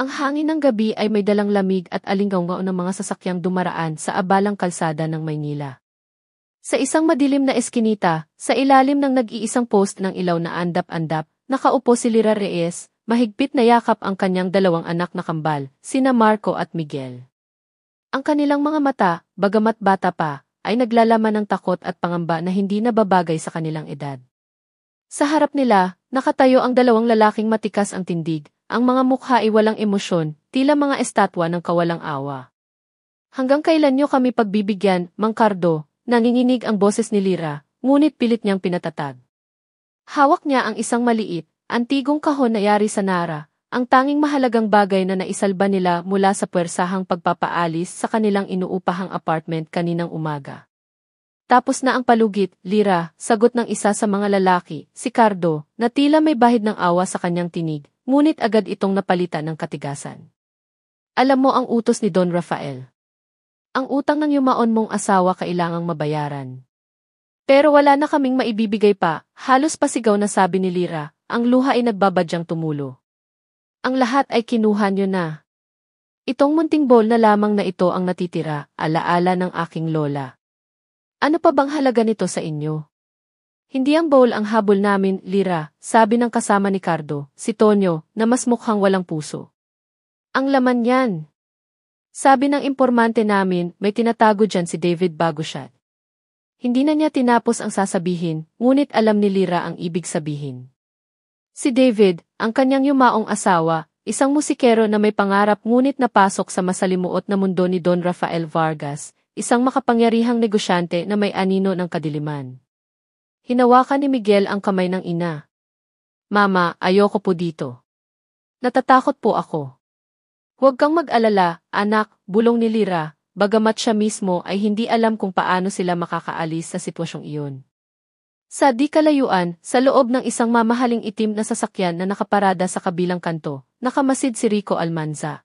Ang hangin ng gabi ay may dalang lamig at alinggaw-ngao ng mga sasakyang dumaraan sa abalang kalsada ng Maynila. Sa isang madilim na eskinita, sa ilalim ng nag-iisang post ng ilaw na andap-andap, nakaupo si Lyra Reyes, mahigpit na yakap ang kanyang dalawang anak na kambal, sina Marco at Miguel. Ang kanilang mga mata, bagamat bata pa, ay naglalaman ng takot at pangamba na hindi nababagay sa kanilang edad. Sa harap nila, nakatayo ang dalawang lalaking matikas ang tindig, ang mga mukha ay walang emosyon, tila mga estatwa ng kawalang awa. Hanggang kailan nyo kami pagbibigyan, Mang Cardo? Nanginginig ang boses ni Lyra, ngunit pilit niyang pinatatag. Hawak niya ang isang maliit, antigong kahon na yari sa Nara, ang tanging mahalagang bagay na naisalba nila mula sa puwersahang pagpapaalis sa kanilang inuupahang apartment kaninang umaga. Tapos na ang palugit, Lyra, sagot ng isa sa mga lalaki, si Cardo, na tila may bahid ng awa sa kanyang tinig, ngunit agad itong napalitan ng katigasan. Alam mo ang utos ni Don Rafael. Ang utang ng yumaon mong asawa kailangang mabayaran. Pero wala na kaming maibibigay pa, halos pasigaw na sabi ni Lyra, ang luha ay nagbabadyang tumulo. Ang lahat ay kinuha nyo na. Itong munting bowl na lamang na ito ang natitira, alaala ng aking lola. Ano pa bang halaga nito sa inyo? Hindi ang bowl ang habol namin, Lyra, sabi ng kasama ni Cardo, si Tonyo, na mas mukhang walang puso. Ang laman yan. Sabi ng impormante namin, may tinatago dyan si David Bagoshat. Hindi na niya tinapos ang sasabihin, ngunit alam ni Lyra ang ibig sabihin. Si David, ang kanyang yumaong asawa, isang musikero na may pangarap ngunit napasok sa masalimuot na mundo ni Don Rafael Vargas, isang makapangyarihang negosyante na may anino ng kadiliman. Hinawakan ni Miguel ang kamay ng ina. Mama, ayoko po dito. Natatakot po ako. Huwag kang mag-alala, anak, bulong ni Lyra, bagamat siya mismo ay hindi alam kung paano sila makakaalis sa sitwasyong iyon. Sa di kalayuan, sa loob ng isang mamahaling itim na sasakyan na nakaparada sa kabilang kanto, nakamasid si Rico Almanza.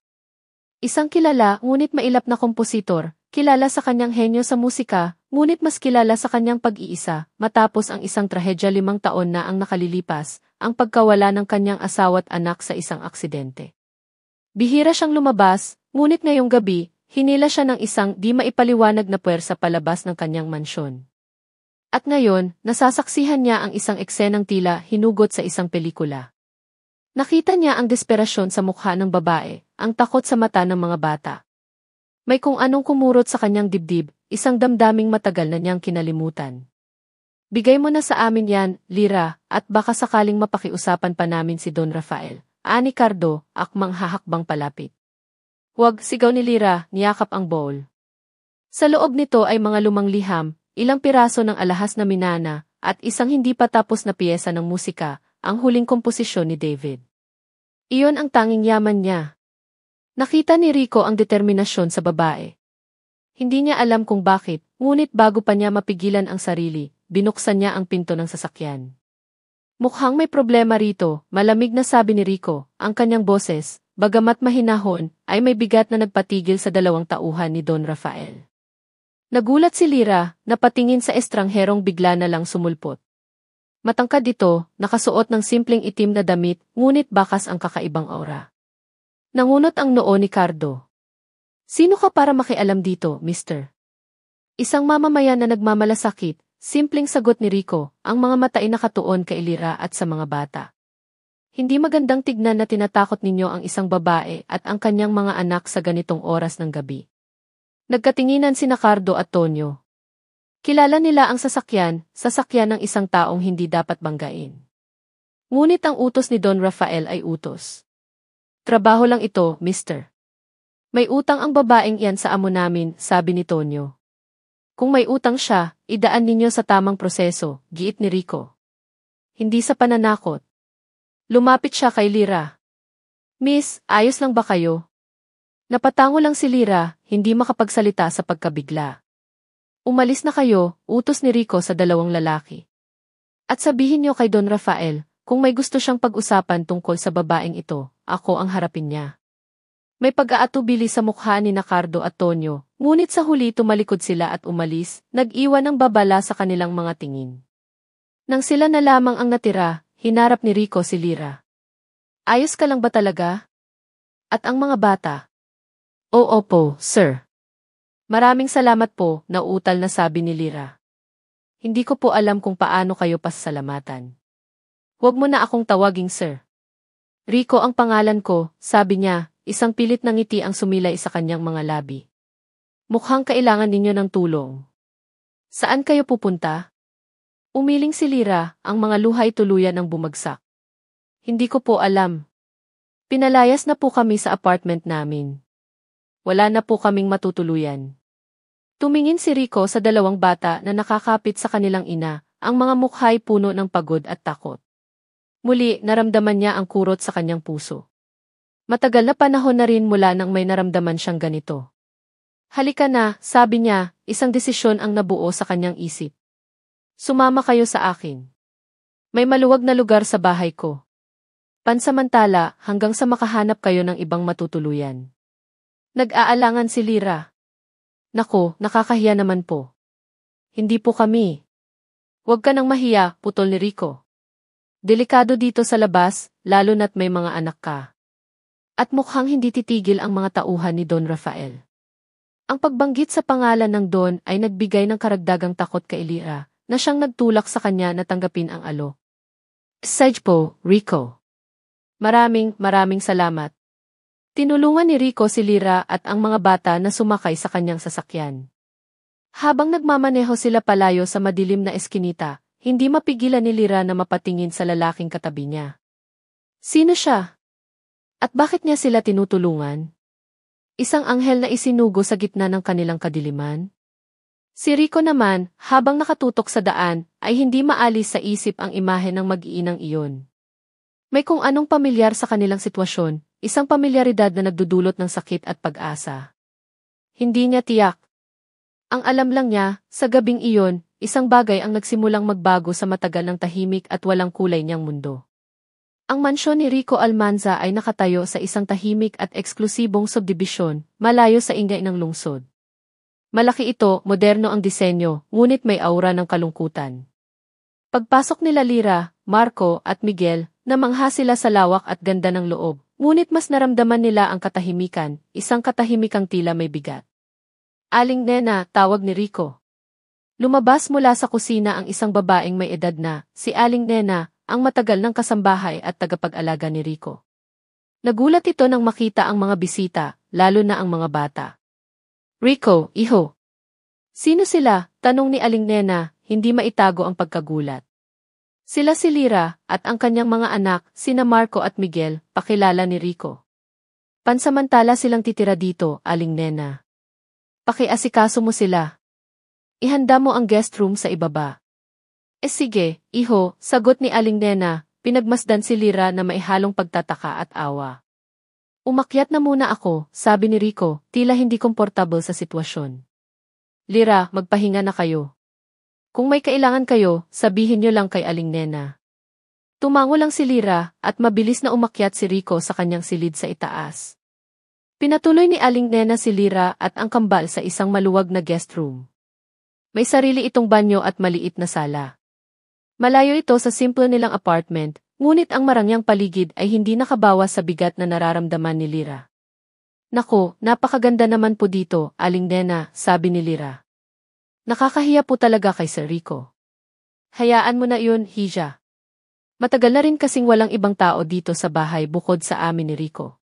Isang kilala ngunit mailap na kompositor, kilala sa kanyang henyo sa musika, ngunit mas kilala sa kanyang pag-iisa, matapos ang isang trahedya 5 taon na ang nakalilipas, ang pagkawala ng kanyang asawa't anak sa isang aksidente. Bihira siyang lumabas, ngunit ngayong gabi, hinila siya ng isang di maipaliwanag na puwersa palabas ng kanyang mansyon. At ngayon, nasasaksihan niya ang isang eksenang tila hinugot sa isang pelikula. Nakita niya ang desperasyon sa mukha ng babae, ang takot sa mata ng mga bata. May kung anong kumurot sa kanyang dibdib, isang damdaming matagal na niyang kinalimutan. Bigay mo na sa amin yan, Lyra, at baka sakaling mapakiusapan pa namin si Don Rafael. Ani Cardo, akmang hahakbang palapit. Huwag, sigaw ni Lyra, niyakap ang bowl. Sa loob nito ay mga lumang liham, ilang piraso ng alahas na minana, at isang hindi pa tapos na piyesa ng musika, ang huling komposisyon ni David. Iyon ang tanging yaman niya. Nakita ni Rico ang determinasyon sa babae. Hindi niya alam kung bakit, ngunit bago pa niya mapigilan ang sarili, binuksan niya ang pinto ng sasakyan. Mukhang may problema rito, malamig na sabi ni Rico, ang kanyang boses, bagamat mahinahon, ay may bigat na nagpatigil sa 2 tauhan ni Don Rafael. Nagulat si Lyra, napatingin sa estrangherong bigla na lang sumulpot. Matangkad ito, nakasuot ng simpleng itim na damit, ngunit bakas ang kakaibang aura. Nangunot ang noo ni Cardo. Sino ka para makialam dito, mister? Isang mamamayan na nagmamalasakit, simpleng sagot ni Rico, ang mga mata ay nakatuon kay Lyra at sa mga bata. Hindi magandang tignan na tinatakot ninyo ang isang babae at ang kanyang mga anak sa ganitong oras ng gabi. Nagkatinginan sina Cardo at Tonyo. Kilala nila ang sasakyan ng isang taong hindi dapat banggain. Ngunit ang utos ni Don Rafael ay utos. Trabaho lang ito, mister. May utang ang babaeng iyan sa amo namin, sabi ni Tonyo. Kung may utang siya, idaan ninyo sa tamang proseso, giit ni Rico. Hindi sa pananakot. Lumapit siya kay Lyra. Miss, ayos lang ba kayo? Napatango lang si Lyra, hindi makapagsalita sa pagkabigla. Umalis na kayo, utos ni Rico sa 2 lalaki. At sabihin niyo kay Don Rafael, kung may gusto siyang pag-usapan tungkol sa babaeng ito, ako ang harapin niya. May pag-aatubili sa mukha ni Cardo at Tonyo, ngunit sa huli tumalikod sila at umalis, nag-iwan ng babala sa kanilang mga tingin. Nang sila na lamang ang natira, hinarap ni Rico si Lyra. Ayos ka lang ba talaga? At ang mga bata? Oo po, sir. Maraming salamat po, nauutal na sabi ni Lyra. Hindi ko po alam kung paano kayo pasasalamatan. Huwag mo na akong tawaging sir. Rico ang pangalan ko, sabi niya, isang pilit na ngiti ang sumilay sa kanyang mga labi. Mukhang kailangan ninyo ng tulong. Saan kayo pupunta? Umiling si Lyra, ang mga luha ay tuluyan ng bumagsak. Hindi ko po alam. Pinalayas na po kami sa apartment namin. Wala na po kaming matutuluyan. Tumingin si Rico sa dalawang bata na nakakapit sa kanilang ina, ang mga mukha'y puno ng pagod at takot. Muli, naramdaman niya ang kurot sa kanyang puso. Matagal na panahon na rin mula nang may naramdaman siyang ganito. Halika na, sabi niya, isang desisyon ang nabuo sa kanyang isip. Sumama kayo sa akin. May maluwag na lugar sa bahay ko. Pansamantala, hanggang sa makahanap kayo ng ibang matutuluyan. Nag-aalangan si Lyra. Nako, nakakahiya naman po. Hindi po kami. Huwag ka nang mahiya, putol ni Rico. Delikado dito sa labas, lalo na't may mga anak ka. At mukhang hindi titigil ang mga tauhan ni Don Rafael. Ang pagbanggit sa pangalan ng Don ay nagbigay ng karagdagang takot kay Lyra, na siyang nagtulak sa kanya na tanggapin ang alo. Sige po, Rico. Maraming salamat. Tinulungan ni Rico si Lyra at ang mga bata na sumakay sa kanyang sasakyan. Habang nagmamaneho sila palayo sa madilim na eskinita, hindi mapigilan ni Lyra na mapatingin sa lalaking katabi niya. Sino siya? At bakit niya sila tinutulungan? Isang anghel na isinugo sa gitna ng kanilang kadiliman? Si Rico naman, habang nakatutok sa daan, ay hindi maalis sa isip ang imahe ng mag-iinang iyon. May kung anong pamilyar sa kanilang sitwasyon, isang pamilyaridad na nagdudulot ng sakit at pag-asa. Hindi niya tiyak. Ang alam lang niya, sa gabing iyon, isang bagay ang nagsimulang magbago sa matagal ng tahimik at walang kulay niyang mundo. Ang mansyon ni Rico Almanza ay nakatayo sa isang tahimik at eksklusibong subdibisyon, malayo sa ingay ng lungsod. Malaki ito, moderno ang disenyo, ngunit may aura ng kalungkutan. Pagpasok nila Lyra, Marco at Miguel, namangha sila sa lawak at ganda ng loob, ngunit mas naramdaman nila ang katahimikan, isang katahimikang tila may bigat. Aling Nena, tawag ni Rico. Lumabas mula sa kusina ang isang babaeng may edad na, si Aling Nena, ang matagal ng kasambahay at tagapag-alaga ni Rico. Nagulat ito nang makita ang mga bisita, lalo na ang mga bata. Rico, iho. Sino sila? Tanong ni Aling Nena, hindi maitago ang pagkagulat. Sila si Lyra, at ang kanyang mga anak, sina Marco at Miguel, pakilala ni Rico. Pansamantala silang titira dito, Aling Nena. Pakiasikaso mo sila. Ihanda mo ang guest room sa ibaba. Sige, iho, sagot ni Aling Nena, pinagmasdan si Lyra na maihalong pagtataka at awa. Umakyat na muna ako, sabi ni Rico, tila hindi komportable sa sitwasyon. Lyra, magpahinga na kayo. Kung may kailangan kayo, sabihin niyo lang kay Aling Nena. Tumango lang si Lyra, at mabilis na umakyat si Rico sa kanyang silid sa itaas. Pinatuloy ni Aling Nena si Lyra at ang kambal sa isang maluwag na guest room. May sarili itong banyo at maliit na sala. Malayo ito sa simple nilang apartment, ngunit ang marangyang paligid ay hindi nakabawas sa bigat na nararamdaman ni Lyra. Nako, napakaganda naman po dito, Aling Nena, sabi ni Lyra. Nakakahiya po talaga kay Sir Rico. Hayaan mo na yun, Hija. Matagal na rin kasing walang ibang tao dito sa bahay bukod sa amin ni Rico.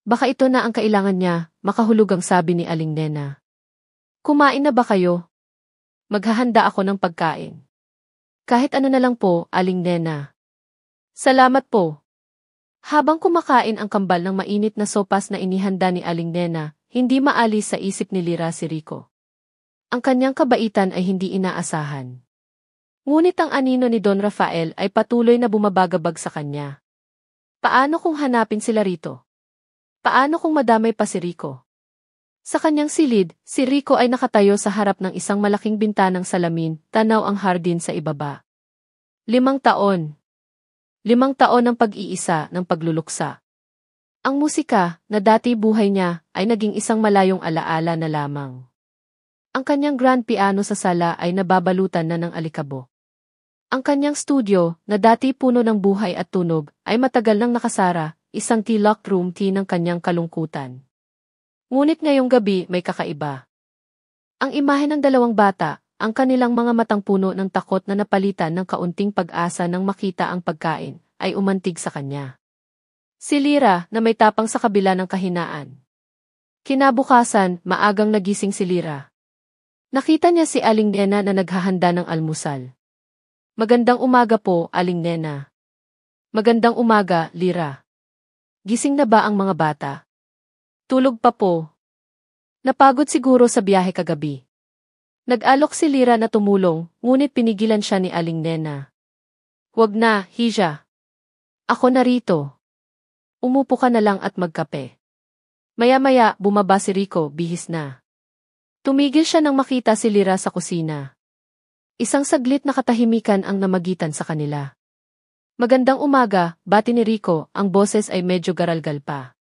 Baka ito na ang kailangan niya, makahulugang sabi ni Aling Nena. Kumain na ba kayo? Maghahanda ako ng pagkain. Kahit ano na lang po, Aling Nena. Salamat po. Habang kumakain ang kambal ng mainit na sopas na inihanda ni Aling Nena, hindi maalis sa isip ni Lyra si Rico. Ang kanyang kabaitan ay hindi inaasahan. Ngunit ang anino ni Don Rafael ay patuloy na bumabagabag sa kanya. Paano kung hanapin sila rito? Paano kung madamay pa si Rico? Sa kanyang silid, si Rico ay nakatayo sa harap ng isang malaking bintanang salamin, tanaw ang hardin sa ibaba. 5 taon. 5 taon ng pag-iisa, ng pagluluksa. Ang musika, na dati buhay niya, ay naging isang malayong alaala na lamang. Ang kanyang grand piano sa sala ay nababalutan na ng alikabok. Ang kanyang studio, na dati puno ng buhay at tunog, ay matagal nang nakasara, isang locked room tea ng kanyang kalungkutan. Ngunit ngayong gabi may kakaiba. Ang imahe ng dalawang bata, ang kanilang mga matang puno ng takot na napalitan ng kaunting pag-asa nang makita ang pagkain, ay umantig sa kanya. Si Lyra na may tapang sa kabila ng kahinaan. Kinabukasan, maagang nagising si Lyra. Nakita niya si Aling Nena na naghahanda ng almusal. Magandang umaga po, Aling Nena. Magandang umaga, Lyra. Gising na ba ang mga bata? Tulog pa po. Napagod siguro sa biyahe kagabi. Nag-alok si Lyra na tumulong, ngunit pinigilan siya ni Aling Nena. Huwag na, Hija. Ako na rito. Umupo ka na lang at magkape. Maya-maya, bumaba si Rico, bihis na. Tumigil siya nang makita si Lyra sa kusina. Isang saglit na katahimikan ang namagitan sa kanila. Magandang umaga, bati ni Rico, ang boses ay medyo garalgal pa.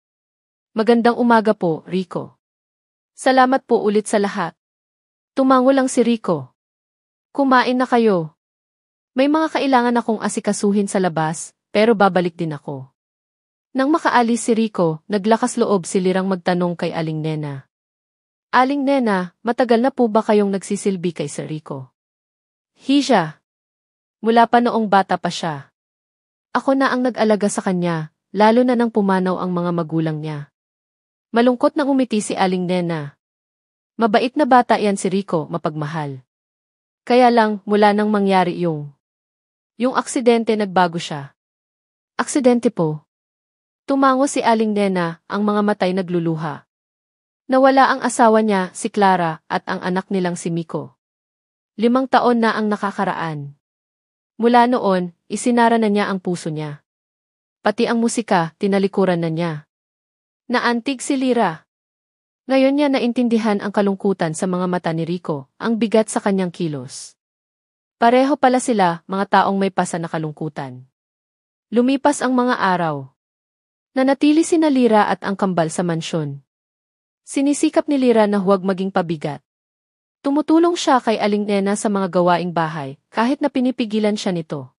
Magandang umaga po, Rico. Salamat po ulit sa lahat. Tumango lang si Rico. Kumain na kayo. May mga kailangan akong asikasuhin sa labas, pero babalik din ako. Nang makaalis si Rico, naglakas loob si Lirang magtanong kay Aling Nena. Aling Nena, matagal na po ba kayong nagsisilbi kay Sir Rico? Hija. Mula pa noong bata pa siya. Ako na ang nag-alaga sa kanya, lalo na nang pumanaw ang mga magulang niya. Malungkot na umiti si Aling Nena. Mabait na bata yan si Rico, mapagmahal. Kaya lang, mula nang mangyari yung aksidente nagbago siya. Aksidente po. Tumango si Aling Nena, ang mga matay nagluluha. Nawala ang asawa niya, si Clara, at ang anak nilang si Miko. 5 taon na ang nakakaraan. Mula noon, isinara na niya ang puso niya. Pati ang musika, tinalikuran na niya. Naantig si Lyra. Ngayon niya naintindihan ang kalungkutan sa mga mata ni Rico, ang bigat sa kanyang kilos. Pareho pala sila, mga taong may pasa na kalungkutan. Lumipas ang mga araw. Nanatili sina Lyra at ang kambal sa mansyon. Sinisikap ni Lyra na huwag maging pabigat. Tumutulong siya kay Aling Nena sa mga gawaing bahay, kahit na pinipigilan siya nito.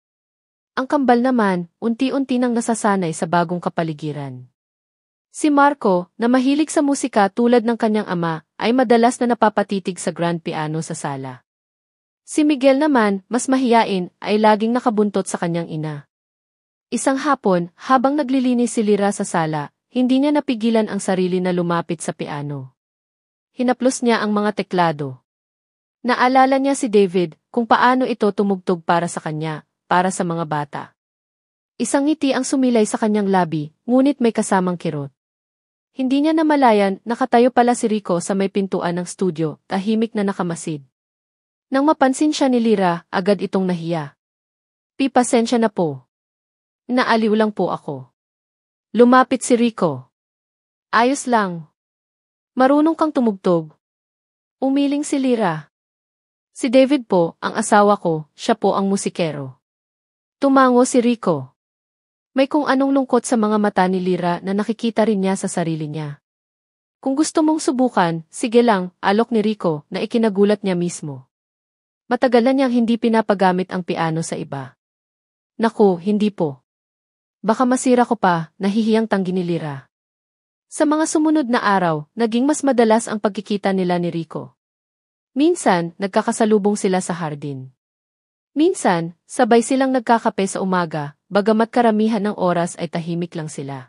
Ang kambal naman, unti-unti nang nasasanay sa bagong kapaligiran. Si Marco, na mahilig sa musika tulad ng kanyang ama, ay madalas na napapatitig sa grand piano sa sala. Si Miguel naman, mas mahiyain, ay laging nakabuntot sa kanyang ina. Isang hapon, habang naglilinis si Lyra sa sala, hindi niya napigilan ang sarili na lumapit sa piano. Hinaplos niya ang mga teklado. Naalala niya si David, kung paano ito tumugtog para sa kanya, para sa mga bata. Isang ngiti ang sumilay sa kanyang labi, ngunit may kasamang kirot. Hindi niya namalayan, nakatayo pala si Rico sa may pintuan ng studio, tahimik na nakamasid. Nang mapansin siya ni Lyra, agad itong nahiya. Pasensya na po. Naaliw lang po ako. Lumapit si Rico. Ayos lang. Marunong kang tumugtog. Umiling si Lyra. Si David po, ang asawa ko, siya po ang musikero. Tumango si Rico. May kung anong lungkot sa mga mata ni Lyra na nakikita rin niya sa sarili niya. Kung gusto mong subukan, sige lang, alok ni Rico na ikinagulat niya mismo. Matagal na niyang hindi pinapagamit ang piano sa iba. Naku, hindi po. Baka masira ko pa, nahihiyang tanggi ni Lyra. Sa mga sumunod na araw, naging mas madalas ang pagkikita nila ni Rico. Minsan, nagkakasalubong sila sa hardin. Minsan, sabay silang nagkakape sa umaga, bagamat karamihan ng oras ay tahimik lang sila.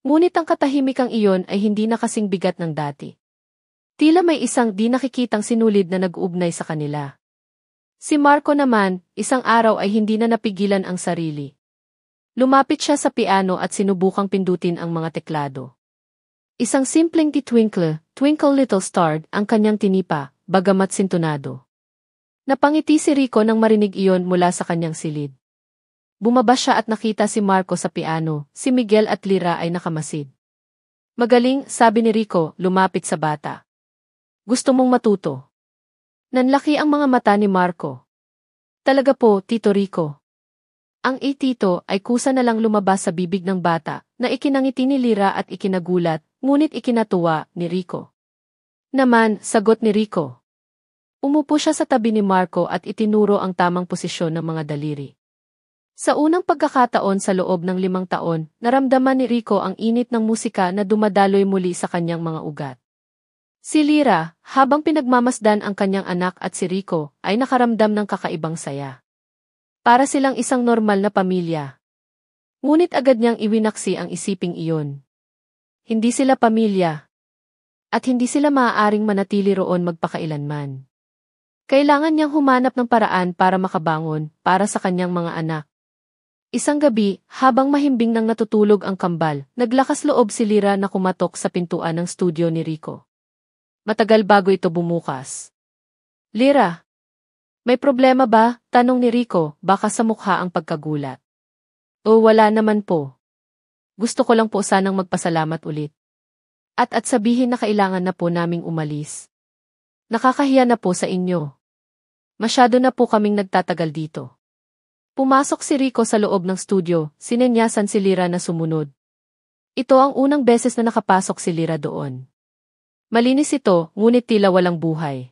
Ngunit ang katahimikang iyon ay hindi na kasing bigat ng dati. Tila may isang di nakikitang sinulid na nag-uugnay sa kanila. Si Marco naman, isang araw ay hindi na napigilan ang sarili. Lumapit siya sa piano at sinubukang pindutin ang mga teklado. Isang simpleng Twinkle, Twinkle Little Star ang kanyang tinipa, bagamat sintonado. Napangiti si Rico nang marinig iyon mula sa kanyang silid. Bumaba siya at nakita si Marco sa piano, si Miguel at Lyra ay nakamasid. Magaling, sabi ni Rico, lumapit sa bata. Gusto mong matuto? Nanlaki ang mga mata ni Marco. Talaga po, Tito Rico. Ang tito ay kusa na lang lumabas sa bibig ng bata, na ikinangiti ni Lyra at ikinagulat, ngunit ikinatuwa ni Rico. Naman, sagot ni Rico. Umupo siya sa tabi ni Marco at itinuro ang tamang posisyon ng mga daliri. Sa unang pagkakataon sa loob ng 5 taon, naramdaman ni Rico ang init ng musika na dumadaloy muli sa kanyang mga ugat. Si Lyra, habang pinagmamasdan ang kanyang anak at si Rico, ay nakaramdam ng kakaibang saya. Para silang isang normal na pamilya. Ngunit agad niyang iwinaksi ang isiping iyon. Hindi sila pamilya. At hindi sila maaaring manatili roon magpakailanman. Kailangan niyang humanap ng paraan para makabangon, para sa kanyang mga anak. Isang gabi, habang mahimbing nang natutulog ang kambal, naglakas loob si Lyra na kumatok sa pintuan ng studio ni Rico. Matagal bago ito bumukas. Lyra, may problema ba? Tanong ni Rico, baka sa mukha ang pagkagulat. O wala naman po. Gusto ko lang po sanang magpasalamat ulit. At sabihin na kailangan na po naming umalis. Nakakahiya na po sa inyo. Masyado na po kaming nagtatagal dito. Pumasok si Rico sa loob ng studio, sinenyasan si Lyra na sumunod. Ito ang unang beses na nakapasok si Lyra doon. Malinis ito, ngunit tila walang buhay.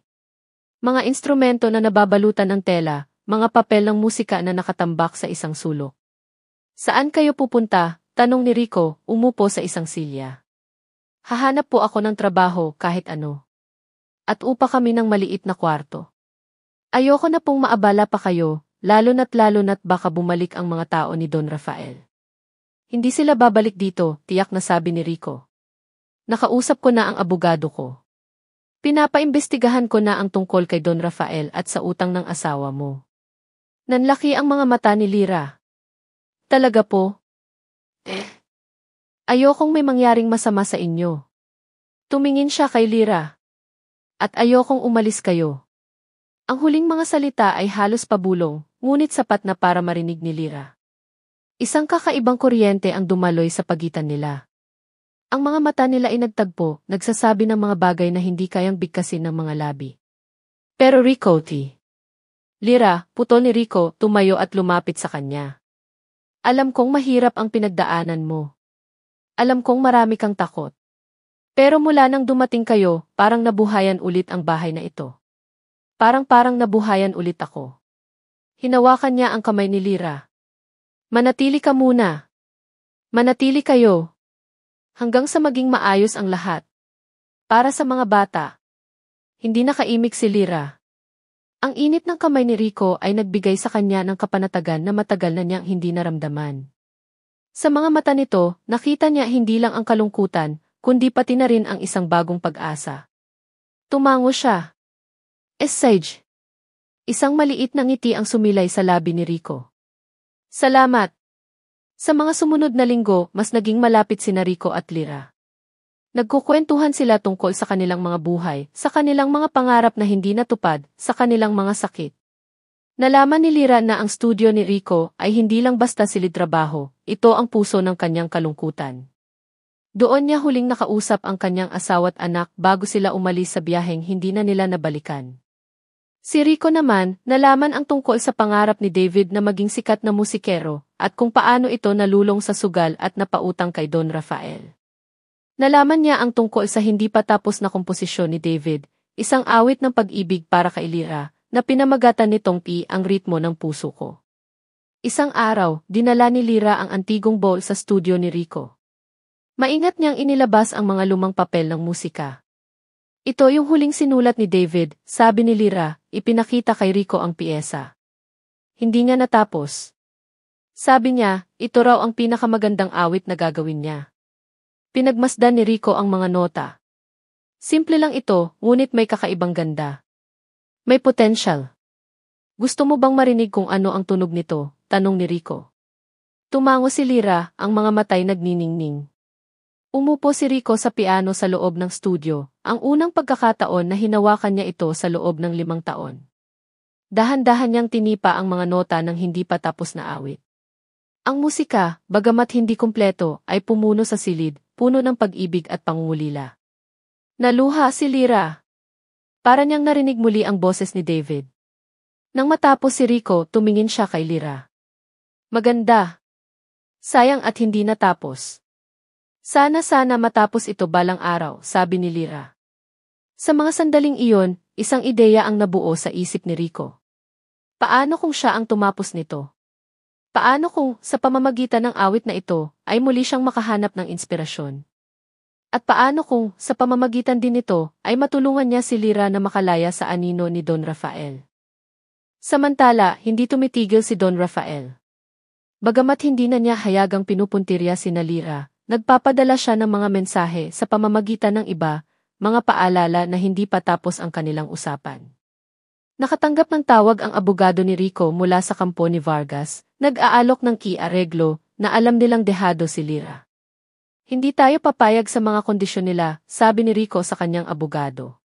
Mga instrumento na nababalutan ng tela, mga papel ng musika na nakatambak sa isang sulok. Saan kayo pupunta? Tanong ni Rico, umupo sa isang silya. Hahanap po ako ng trabaho kahit ano. At upa kami ng maliit na kwarto. Ayoko na pong maabala pa kayo, lalo na't baka bumalik ang mga tao ni Don Rafael. Hindi sila babalik dito, tiyak na sabi ni Rico. Nakausap ko na ang abogado ko. Pinapaimbestigahan ko na ang tungkol kay Don Rafael at sa utang ng asawa mo. Nanlaki ang mga mata ni Lyra. Talaga po? Ayokong may mangyaring masama sa inyo. Tumingin siya kay Lyra. At ayokong umalis kayo. Ang huling mga salita ay halos pabulong, ngunit sapat na para marinig ni Lyra. Isang kakaibang kuryente ang dumaloy sa pagitan nila. Ang mga mata nila ay nagtagpo, nagsasabi ng mga bagay na hindi kayang bigkasin ng mga labi. Pero Rico, Lyra, putol ni Rico, tumayo at lumapit sa kanya. Alam kong mahirap ang pinagdaanan mo. Alam kong marami kang takot. Pero mula nang dumating kayo, parang nabuhayan ulit ang bahay na ito. Parang nabuhayan ulit ako. Hinawakan niya ang kamay ni Lyra. Manatili ka muna. Manatili kayo. Hanggang sa maging maayos ang lahat. Para sa mga bata. Hindi nakaimik si Lyra. Ang init ng kamay ni Rico ay nagbigay sa kanya ng kapanatagan na matagal na niyang hindi naramdaman. Sa mga mata nito, nakita niya hindi lang ang kalungkutan, kundi pati na rin ang isang bagong pag-asa. Tumango siya. Sage. Isang maliit na ngiti ang sumilay sa labi ni Rico. Salamat. Sa mga sumunod na linggo, mas naging malapit sina Rico at Lyra. Nagkukwentuhan sila tungkol sa kanilang mga buhay, sa kanilang mga pangarap na hindi natupad, sa kanilang mga sakit. Nalaman ni Lyra na ang studio ni Rico ay hindi lang basta silid trabaho, ito ang puso ng kanyang kalungkutan. Doon niya huling nakausap ang kanyang asawa't anak bago sila umalis sa biyaheng hindi na nila nabalikan. Si Rico naman, nalaman ang tungkol sa pangarap ni David na maging sikat na musikero, at kung paano ito nalulong sa sugal at napautang kay Don Rafael. Nalaman niya ang tungkol sa hindi pa tapos na komposisyon ni David, isang awit ng pag-ibig para kay Lyra, na pinamagatan nitong ang ritmo ng puso ko. Isang araw, dinala ni Lyra ang antigong bowl sa studio ni Rico. Maingat niyang inilabas ang mga lumang papel ng musika. Ito yung huling sinulat ni David, sabi ni Lyra, ipinakita kay Rico ang piyesa. Hindi nga natapos. Sabi niya, ito raw ang pinakamagandang awit na gagawin niya. Pinagmasdan ni Rico ang mga nota. Simple lang ito, ngunit may kakaibang ganda. May potential. Gusto mo bang marinig kung ano ang tunog nito? Tanong ni Rico. Tumango si Lyra, ang mga matay nagniningning. Umupo si Rico sa piano sa loob ng studio, ang unang pagkakataon na hinawakan niya ito sa loob ng 5 taon. Dahan-dahan niyang tinipa ang mga nota ng hindi pa tapos na awit. Ang musika, bagamat hindi kumpleto, ay pumuno sa silid, puno ng pag-ibig at pangungulila. Naluha si Lyra. Para niyang narinig muli ang boses ni David. Nang matapos si Rico, tumingin siya kay Lyra. Maganda. Sayang at hindi natapos. Sana matapos ito balang araw, sabi ni Lyra. Sa mga sandaling iyon, isang ideya ang nabuo sa isip ni Rico. Paano kung siya ang tumapos nito? Paano kung, sa pamamagitan ng awit na ito, ay muli siyang makahanap ng inspirasyon? At paano kung, sa pamamagitan din nito, ay matulungan niya si Lyra na makalaya sa anino ni Don Rafael? Samantala, hindi tumitigil si Don Rafael. Bagamat hindi na niya hayagang pinupuntirya si Lyra, nagpapadala siya ng mga mensahe sa pamamagitan ng iba, mga paalala na hindi pa tapos ang kanilang usapan. Nakatanggap ng tawag ang abogado ni Rico mula sa kampo ni Vargas, nag-aalok ng ki-areglo na alam nilang dehado si Lyra. Hindi tayo papayag sa mga kondisyon nila, sabi ni Rico sa kanyang abogado.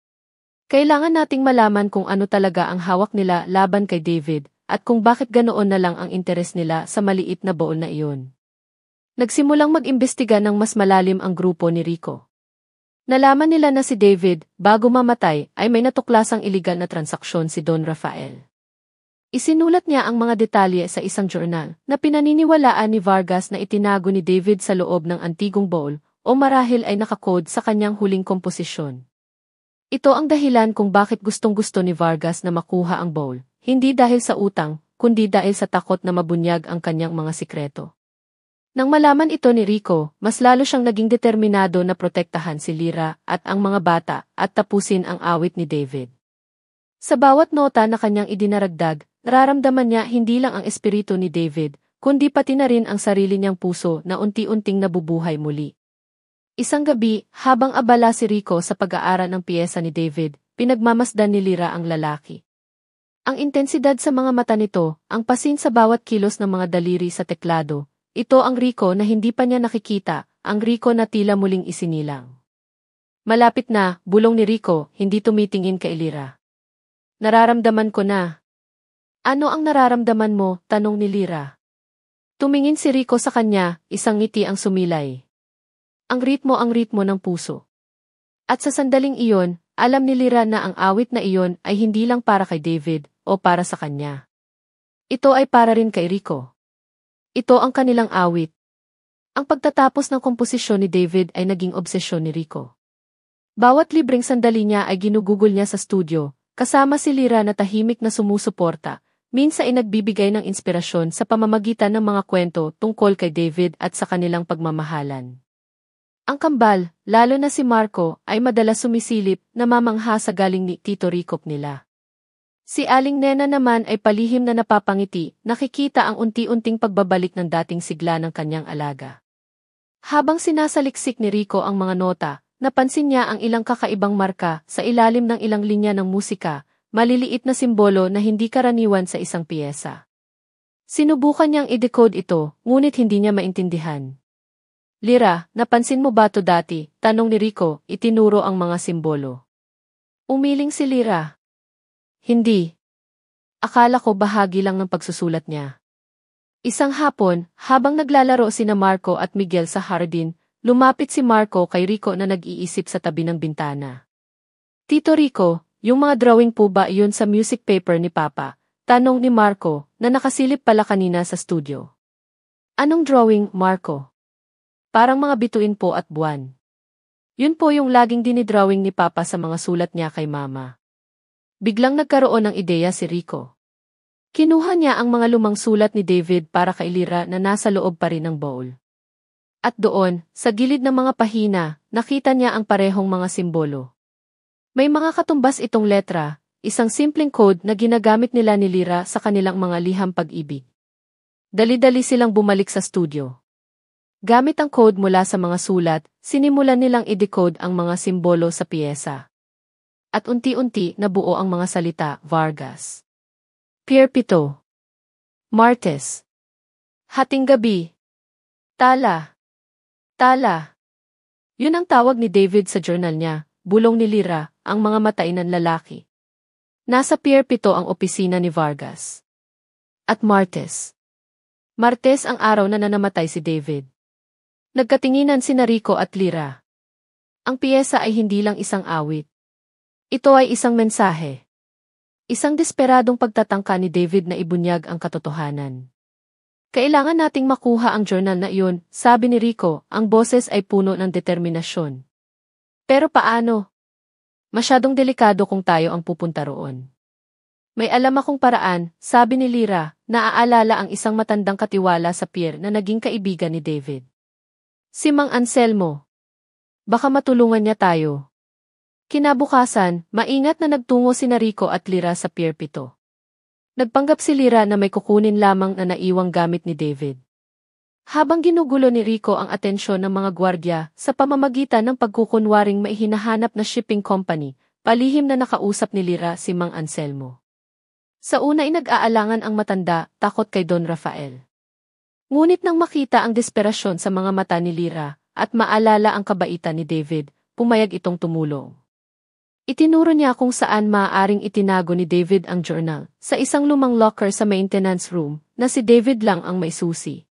Kailangan nating malaman kung ano talaga ang hawak nila laban kay David, at kung bakit ganoon na lang ang interes nila sa maliit na baol na iyon. Nagsimulang mag-imbestiga ng mas malalim ang grupo ni Rico. Nalaman nila na si David, bago mamatay, ay may natuklasang iligal na transaksyon si Don Rafael. Isinulat niya ang mga detalye sa isang journal na pinaniniwalaan ni Vargas na itinago ni David sa loob ng antigong bowl o marahil ay nakakode sa kanyang huling komposisyon. Ito ang dahilan kung bakit gustong-gusto ni Vargas na makuha ang bowl, hindi dahil sa utang, kundi dahil sa takot na mabunyag ang kanyang mga sikreto. Nang malaman ito ni Rico, mas lalo siyang naging determinado na protektahan si Lyra at ang mga bata at tapusin ang awit ni David. Sa bawat nota na kanyang idinaragdag, nararamdaman niya hindi lang ang espiritu ni David, kundi pati na rin ang sarili niyang puso na unti-unting nabubuhay muli. Isang gabi, habang abala si Rico sa pag-aaral ng piyesa ni David, pinagmamasdan ni Lyra ang lalaki. Ang intensidad sa mga mata nito, ang pasin sa bawat kilos ng mga daliri sa teklado, ito ang Rico na hindi pa niya nakikita, ang Rico na tila muling isinilang. Malapit na, bulong ni Rico, hindi tumitingin kay Lyra. Nararamdaman ko na. Ano ang nararamdaman mo? Tanong ni Lyra. Tumingin si Rico sa kanya, isang ngiti ang sumilay. Ang ritmo ng puso. At sa sandaling iyon, alam ni Lyra na ang awit na iyon ay hindi lang para kay David o para sa kanya. Ito ay para rin kay Rico. Ito ang kanilang awit. Ang pagtatapos ng komposisyon ni David ay naging obsesyon ni Rico. Bawat libreng sandali niya ay ginugugol niya sa studio, kasama si Lyra na tahimik na sumusuporta, minsan ay nagbibigay ng inspirasyon sa pamamagitan ng mga kwento tungkol kay David at sa kanilang pagmamahalan. Ang kambal, lalo na si Marco, ay madalas sumisilip na mamangha sa galing ni Tito Rico nila. Si Aling Nena naman ay palihim na napapangiti, nakikita ang unti-unting pagbabalik ng dating sigla ng kanyang alaga. Habang sinasaliksik ni Rico ang mga nota, napansin niya ang ilang kakaibang marka sa ilalim ng ilang linya ng musika, maliliit na simbolo na hindi karaniwan sa isang piyesa. Sinubukan niyang i-decode ito, ngunit hindi niya maintindihan. Lyra, napansin mo ba to dati? Tanong ni Rico, itinuro ang mga simbolo. Umiling si Lyra. Hindi. Akala ko bahagi lang ng pagsusulat niya. Isang hapon, habang naglalaro sina Marco at Miguel sa hardin, lumapit si Marco kay Rico na nag-iisip sa tabi ng bintana. Tito Rico, yung mga drawing po ba iyon sa music paper ni Papa? Tanong ni Marco, na nakasilip pala kanina sa studio. Anong drawing, Marco? Parang mga bituin po at buwan. Yun po yung laging dinidrawing ni Papa sa mga sulat niya kay Mama. Biglang nagkaroon ng ideya si Rico. Kinuha niya ang mga lumang sulat ni David para kay Lyra na nasa loob pa rin ng bowl. At doon, sa gilid ng mga pahina, nakita niya ang parehong mga simbolo. May mga katumbas itong letra, isang simpleng code na ginagamit nila ni Lyra sa kanilang mga liham pag-ibig. Dali-dali silang bumalik sa studio. Gamit ang code mula sa mga sulat, sinimulan nilang i-decode ang mga simbolo sa piyesa. At unti-unti nabuo ang mga salita, Vargas. Pier 7. Martes. Hating gabi. Tala. Tala. Yun ang tawag ni David sa journal niya, bulong ni Lyra, ang mga matainan lalaki. Nasa Pier 7 ang opisina ni Vargas. At Martes. Martes ang araw na nanamatay si David. Nagkatinginan sina Rico at Lyra. Ang piyesa ay hindi lang isang awit. Ito ay isang mensahe. Isang desperadong pagtatangka ni David na ibunyag ang katotohanan. Kailangan nating makuha ang journal na iyon, sabi ni Rico, ang boses ay puno ng determinasyon. Pero paano? Masyadong delikado kung tayo ang pupunta roon. May alam akong paraan, sabi ni Lyra, naaalala ang isang matandang katiwala sa pier na naging kaibigan ni David. Si Mang Anselmo. Baka matulungan niya tayo. Kinabukasan, maingat na nagtungo sina Rico at Lyra sa Pier 7. Nagpanggap si Lyra na may kukunin lamang na naiwang gamit ni David. Habang ginugulo ni Rico ang atensyon ng mga gwardya sa pamamagitan ng pagkukunwaring may hinahanap na shipping company, palihim na nakausap ni Lyra si Mang Anselmo. Sa una ay nag-aalangan ang matanda, takot kay Don Rafael. Ngunit nang makita ang desperasyon sa mga mata ni Lyra at maalala ang kabaitan ni David, pumayag itong tumulong. Itinuro niya kung saan maaaring itinago ni David ang journal, sa isang lumang locker sa maintenance room, na si David lang ang may susi.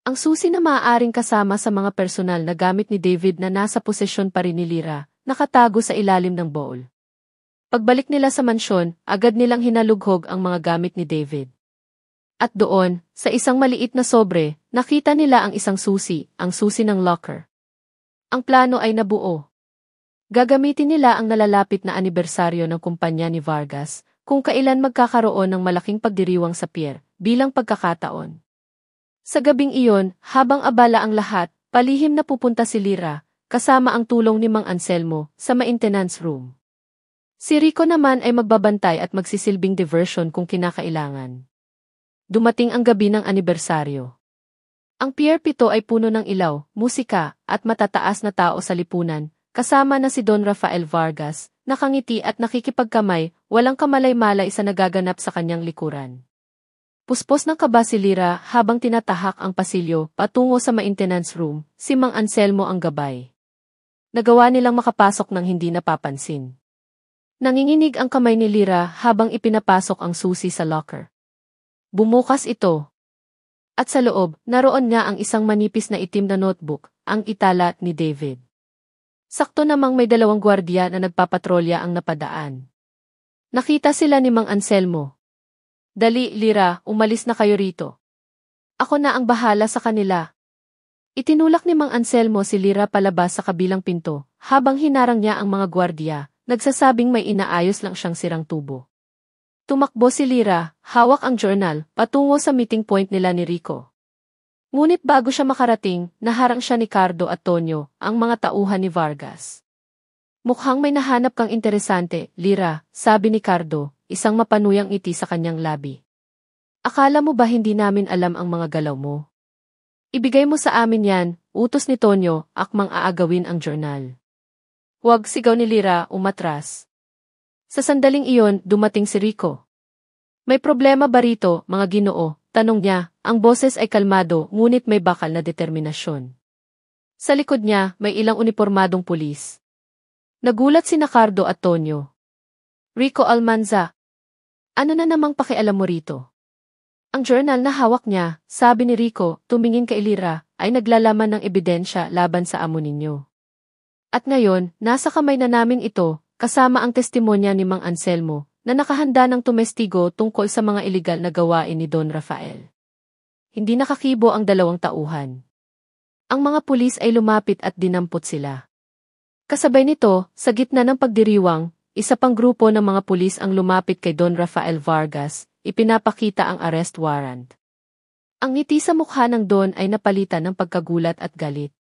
Ang susi na maaaring kasama sa mga personal na gamit ni David na nasa posesyon pa rin ni Lyra, nakatago sa ilalim ng bowl. Pagbalik nila sa mansyon, agad nilang hinalughog ang mga gamit ni David. At doon, sa isang maliit na sobre, nakita nila ang isang susi, ang susi ng locker. Ang plano ay nabuo. Gagamitin nila ang nalalapit na anibersaryo ng kumpanya ni Vargas, kung kailan magkakaroon ng malaking pagdiriwang sa pier, bilang pagkakataon. Sa gabing iyon, habang abala ang lahat, palihim na pupunta si Lyra, kasama ang tulong ni Mang Anselmo, sa maintenance room. Si Rico naman ay magbabantay at magsisilbing diversion kung kinakailangan. Dumating ang gabi ng anibersaryo. Ang Pier 7 ay puno ng ilaw, musika, at matataas na tao sa lipunan, kasama na si Don Rafael Vargas, nakangiti at nakikipagkamay, walang kamalay-malay sa nagaganap sa kanyang likuran. Puspos ng kaba si Lyra habang tinatahak ang pasilyo patungo sa maintenance room, si Mang Anselmo ang gabay. Nagawa nilang makapasok ng hindi napapansin. Nanginginig ang kamay ni Lyra habang ipinapasok ang susi sa locker. Bumukas ito. At sa loob, naroon nga ang isang manipis na itim na notebook, ang itala ni David. Sakto namang may 2 gwardiya na nagpapatrolya ang napadaan. Nakita sila ni Mang Anselmo. Dali, Lyra, umalis na kayo rito. Ako na ang bahala sa kanila. Itinulak ni Mang Anselmo si Lyra palabas sa kabilang pinto, habang hinarang niya ang mga gwardiya, nagsasabing may inaayos lang siyang sirang tubo. Tumakbo si Lyra, hawak ang journal, patungo sa meeting point nila ni Rico. Ngunit bago siya makarating, naharang siya ni Cardo at Tonyo, ang mga tauhan ni Vargas. Mukhang may nahanap kang interesante, Lyra, sabi ni Cardo, isang mapanuyang ngiti sa kanyang labi. Akala mo ba hindi namin alam ang mga galaw mo? Ibigay mo sa amin yan, utos ni Tonyo, akmang aagawin ang journal. Huwag, sigaw ni Lyra, umatras. Sa sandaling iyon, dumating si Rico. May problema ba rito, mga ginoo? Tanong niya, ang boses ay kalmado ngunit may bakal na determinasyon. Sa likod niya, may ilang unipormadong pulis. Nagulat si Cardo at Tonyo. Rico Almanza. Ano na namang pakialam mo rito? Ang journal na hawak niya, sabi ni Rico, tumingin kay Lyra, ay naglalaman ng ebidensya laban sa amo ninyo. At ngayon, nasa kamay na namin ito, kasama ang testimonya ni Mang Anselmo, na nakahanda ng tumestigo tungkol sa mga iligal na gawain ni Don Rafael. Hindi nakakibo ang 2 tauhan. Ang mga pulis ay lumapit at dinampot sila. Kasabay nito, sa gitna ng pagdiriwang, isa pang grupo ng mga pulis ang lumapit kay Don Rafael Vargas, ipinapakita ang arrest warrant. Ang ngiti sa mukha ng Don ay napalitan ng pagkagulat at galit.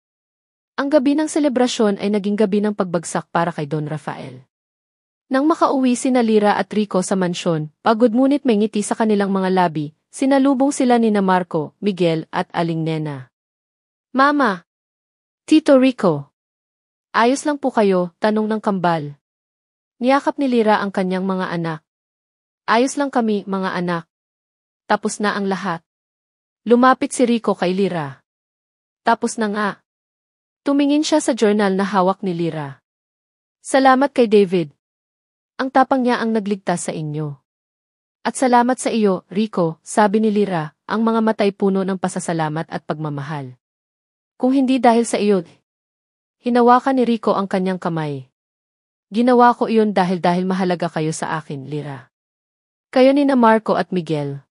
Ang gabi ng selebrasyon ay naging gabi ng pagbagsak para kay Don Rafael. Nang makauwi sina Lyra at Rico sa mansyon, pagod ngunit may ngiti sa kanilang mga labi, sinalubong sila ni Marco, Miguel at Aling Nena. Mama! Tito Rico! Ayos lang po kayo, tanong ng kambal. Niyakap ni Lyra ang kanyang mga anak. Ayos lang kami, mga anak. Tapos na ang lahat. Lumapit si Rico kay Lyra. Tapos na nga. Tumingin siya sa journal na hawak ni Lyra. Salamat kay David. Ang tapang niya ang nagligtas sa inyo. At salamat sa iyo, Rico, sabi ni Lyra, ang mga matay puno ng pasasalamat at pagmamahal. Kung hindi dahil sa iyo, hinawakan ni Rico ang kanyang kamay. Ginawa ko iyon dahil mahalaga kayo sa akin, Lyra. Kayo ni Marco at Miguel.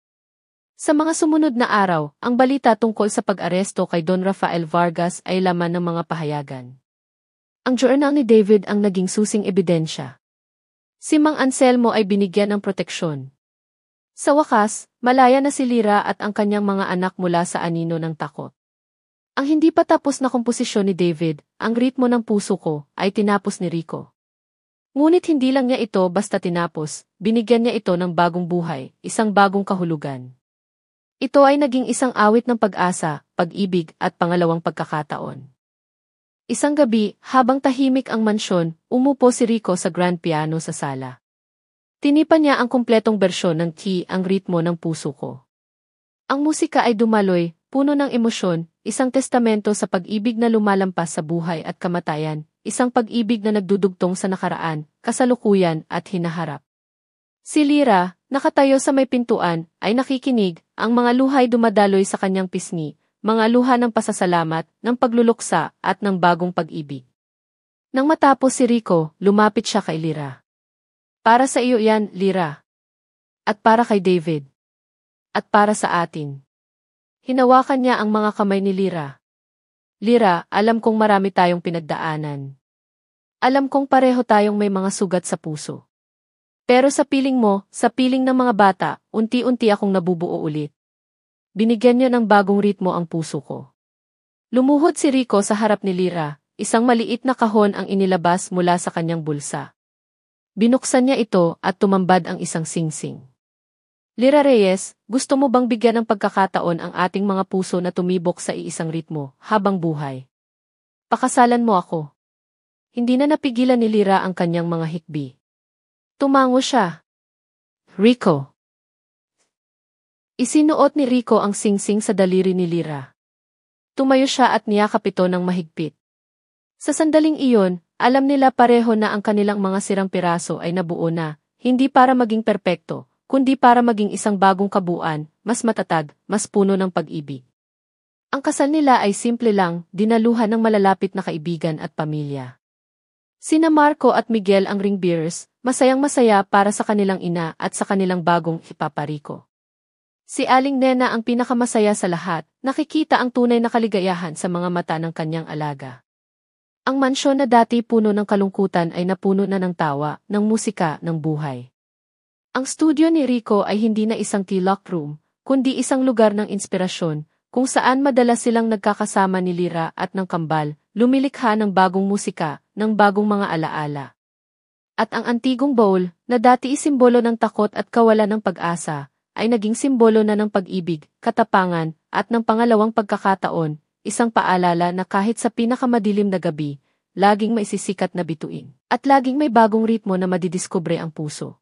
Sa mga sumunod na araw, ang balita tungkol sa pag-aresto kay Don Rafael Vargas ay laman ng mga pahayagan. Ang journal ni David ang naging susing ebidensya. Si Mang Anselmo ay binigyan ng proteksyon. Sa wakas, malaya na si Lyra at ang kanyang mga anak mula sa anino ng takot. Ang hindi pa tapos na komposisyon ni David, ang ritmo ng puso ko, ay tinapos ni Rico. Ngunit hindi lang niya ito basta tinapos, binigyan niya ito ng bagong buhay, isang bagong kahulugan. Ito ay naging isang awit ng pag-asa, pag-ibig at pangalawang pagkakataon. Isang gabi, habang tahimik ang mansyon, umupo si Rico sa grand piano sa sala. Tinipan niya ang kumpletong bersyon ng Ang Ritmo ng Puso Ko. Ang musika ay dumaloy, puno ng emosyon, isang testamento sa pag-ibig na lumalampas sa buhay at kamatayan, isang pag-ibig na nagdudugtong sa nakaraan, kasalukuyan at hinaharap. Si Lyra, nakatayo sa may pintuan, ay nakikinig, ang mga luhay dumadaloy sa kanyang pisngi, mga luha ng pasasalamat, ng pagluluksa at ng bagong pag-ibig. Nang matapos si Rico, lumapit siya kay Lyra. Para sa iyo yan, Lyra. At para kay David. At para sa atin. Hinawakan niya ang mga kamay ni Lyra. Lyra, alam kong marami tayong pinagdaanan. Alam kong pareho tayong may mga sugat sa puso. Pero sa piling mo, sa piling ng mga bata, unti-unti akong nabubuo ulit. Binigyan niyo ng bagong ritmo ang puso ko. Lumuhod si Rico sa harap ni Lyra, isang maliit na kahon ang inilabas mula sa kanyang bulsa. Binuksan niya ito at tumambad ang isang singsing. Lyra Reyes, gusto mo bang bigyan ng pagkakataon ang ating mga puso na tumibok sa iisang ritmo habang buhay? Pakasalan mo ako. Hindi na napigilan ni Lyra ang kanyang mga hikbi. Tumango siya. Rico. Isinuot ni Rico ang singsing sa daliri ni Lyra. Tumayo siya at niyakap ito ng mahigpit. Sa sandaling iyon, alam nila pareho na ang kanilang mga sirang piraso ay nabuo na, hindi para maging perpekto, kundi para maging isang bagong kabuuan, mas matatag, mas puno ng pag-ibig. Ang kasal nila ay simple lang, dinaluhan ng malalapit na kaibigan at pamilya. Sina Marco at Miguel ang ring bearers, masayang-masaya para sa kanilang ina at sa kanilang bagong ipapariko. Si Aling Nena ang pinakamasaya sa lahat, nakikita ang tunay na kaligayahan sa mga mata ng kanyang alaga. Ang mansyon na dati puno ng kalungkutan ay napuno na ng tawa, ng musika, ng buhay. Ang studio ni Rico ay hindi na isang lock room, kundi isang lugar ng inspirasyon, kung saan madalas silang nagkakasama ni Lyra at ng kambal, lumilikha ng bagong musika, ng bagong mga alaala. At ang antigong bowl, na dati isimbolo ng takot at kawalan ng pag-asa, ay naging simbolo na ng pag-ibig, katapangan, at ng pangalawang pagkakataon, isang paalala na kahit sa pinakamadilim na gabi, laging may sisikat na bituin, at laging may bagong ritmo na madidiskubre ang puso.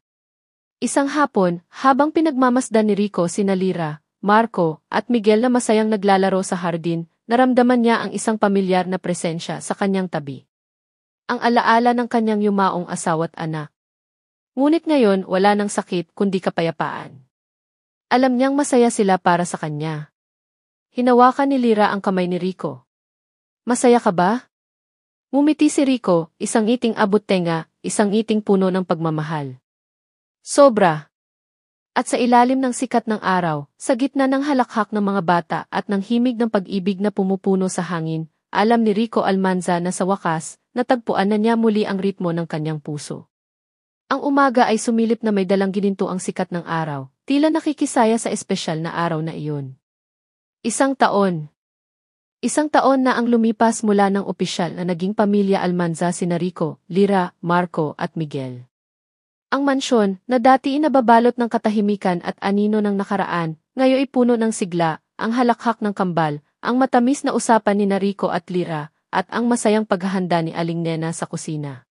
Isang hapon, habang pinagmamasdan ni Rico sina Lyra, Marco, at Miguel na masayang naglalaro sa hardin, naramdaman niya ang isang pamilyar na presensya sa kanyang tabi. Ang alaala ng kanyang yumaong asawa't anak. Ngunit ngayon wala nang sakit kundi kapayapaan. Alam niyang masaya sila para sa kanya. Hinawakan ni Lyra ang kamay ni Rico. Masaya ka ba? Ngumiti si Rico, isang ngiting abot-tenga, isang ngiting puno ng pagmamahal. Sobra. At sa ilalim ng sikat ng araw, sa gitna ng halakhak ng mga bata at ng himig ng pag-ibig na pumupuno sa hangin, alam ni Rico Almanza na sa wakas, natagpuan na niya muli ang ritmo ng kanyang puso. Ang umaga ay sumilip na may dalang gininto ang sikat ng araw, tila nakikisaya sa espesyal na araw na iyon. Isang taon. Isang taon na ang lumipas mula ng opisyal na naging pamilya Almanza sina Rico, Lyra, Marco at Miguel. Ang mansyon, na dati inababalot ng katahimikan at anino ng nakaraan, ngayon ay puno ng sigla, ang halakhak ng kambal, ang matamis na usapan ni Rico at Lyra, at ang masayang paghahanda ni Aling Nena sa kusina.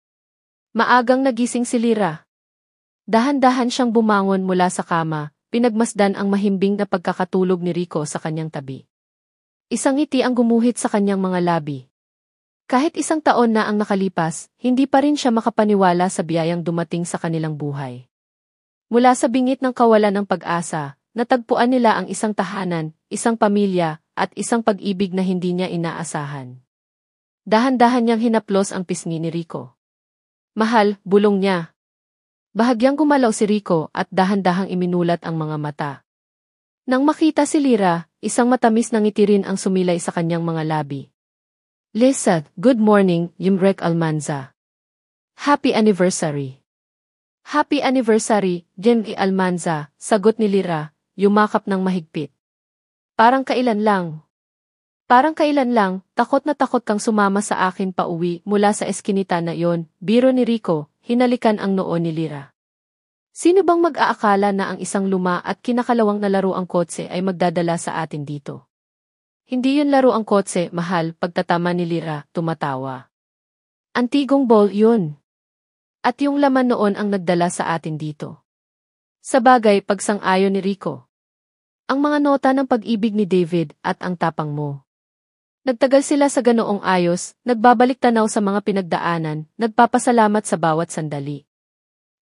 Maagang nagising si Lyra. Dahan-dahan siyang bumangon mula sa kama, pinagmasdan ang mahimbing na pagkakatulog ni Rico sa kanyang tabi. Isang ngiti ang gumuhit sa kanyang mga labi. Kahit isang taon na ang nakalipas, hindi pa rin siya makapaniwala sa biyayang dumating sa kanilang buhay. Mula sa bingit ng kawalan ng pag-asa, natagpuan nila ang isang tahanan, isang pamilya, at isang pag-ibig na hindi niya inaasahan. Dahan-dahan niyang hinaplos ang pisngi ni Rico. Mahal, bulong niya. Bahagyang gumalaw si Rico at dahan-dahang iminulat ang mga mata. Nang makita si Lyra, isang matamis na ngiti rin ang sumilay sa kanyang mga labi. Lisa, good morning, Yumrek Almanza. Happy anniversary. Happy anniversary, Jenny Almanza, sagot ni Lyra, yumakap ng mahigpit. Parang kailan lang. Parang kailan lang, takot na takot kang sumama sa akin pauwi mula sa eskinita na yon, biro ni Rico, hinalikan ang noo ni Lyra. Sino bang mag-aakala na ang isang luma at kinakalawang na laro ang kotse ay magdadala sa atin dito? Hindi yun laro ang kotse, mahal, pagtatama ni Lyra, tumatawa. Antigong ball yun. At yung laman noon ang nagdala sa atin dito. Sabagay, pagsang-ayon ni Rico. Ang mga nota ng pag-ibig ni David at ang tapang mo. Nagtagal sila sa ganoong ayos, nagbabalik tanaw sa mga pinagdaanan, nagpapasalamat sa bawat sandali.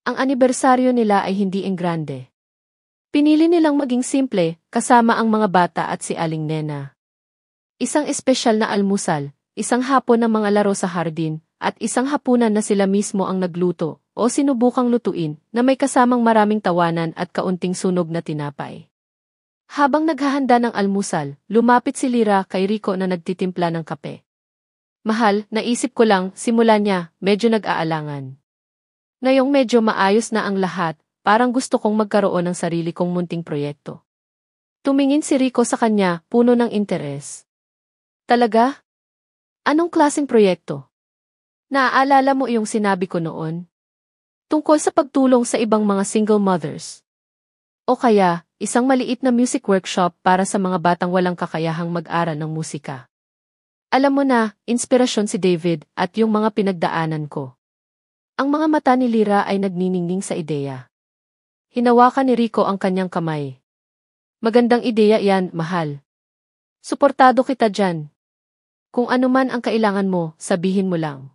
Ang anibersaryo nila ay hindi enggrande. Pinili nilang maging simple, kasama ang mga bata at si Aling Nena. Isang espesyal na almusal, isang hapon ng mga laro sa hardin, at isang hapunan na sila mismo ang nagluto o sinubukang lutuin na may kasamang maraming tawanan at kaunting sunog na tinapay. Habang naghahanda ng almusal, lumapit si Lyra kay Rico na nagtitimpla ng kape. Mahal, naisip ko lang, simula niya, medyo nag-aalangan. Ngayong medyo maayos na ang lahat, parang gusto kong magkaroon ng sarili kong munting proyekto. Tumingin si Rico sa kanya, puno ng interes. Talaga? Anong klaseng proyekto? Naaalala mo iyong sinabi ko noon? Tungkol sa pagtulong sa ibang mga single mothers. O kaya, isang maliit na music workshop para sa mga batang walang kakayahang mag-aral ng musika. Alam mo na, inspirasyon si David at yung mga pinagdaanan ko. Ang mga mata ni Lyra ay nagniningning sa ideya. Hinawakan ni Rico ang kanyang kamay. Magandang ideya yan, mahal. Suportado kita dyan. Kung ano man ang kailangan mo, sabihin mo lang.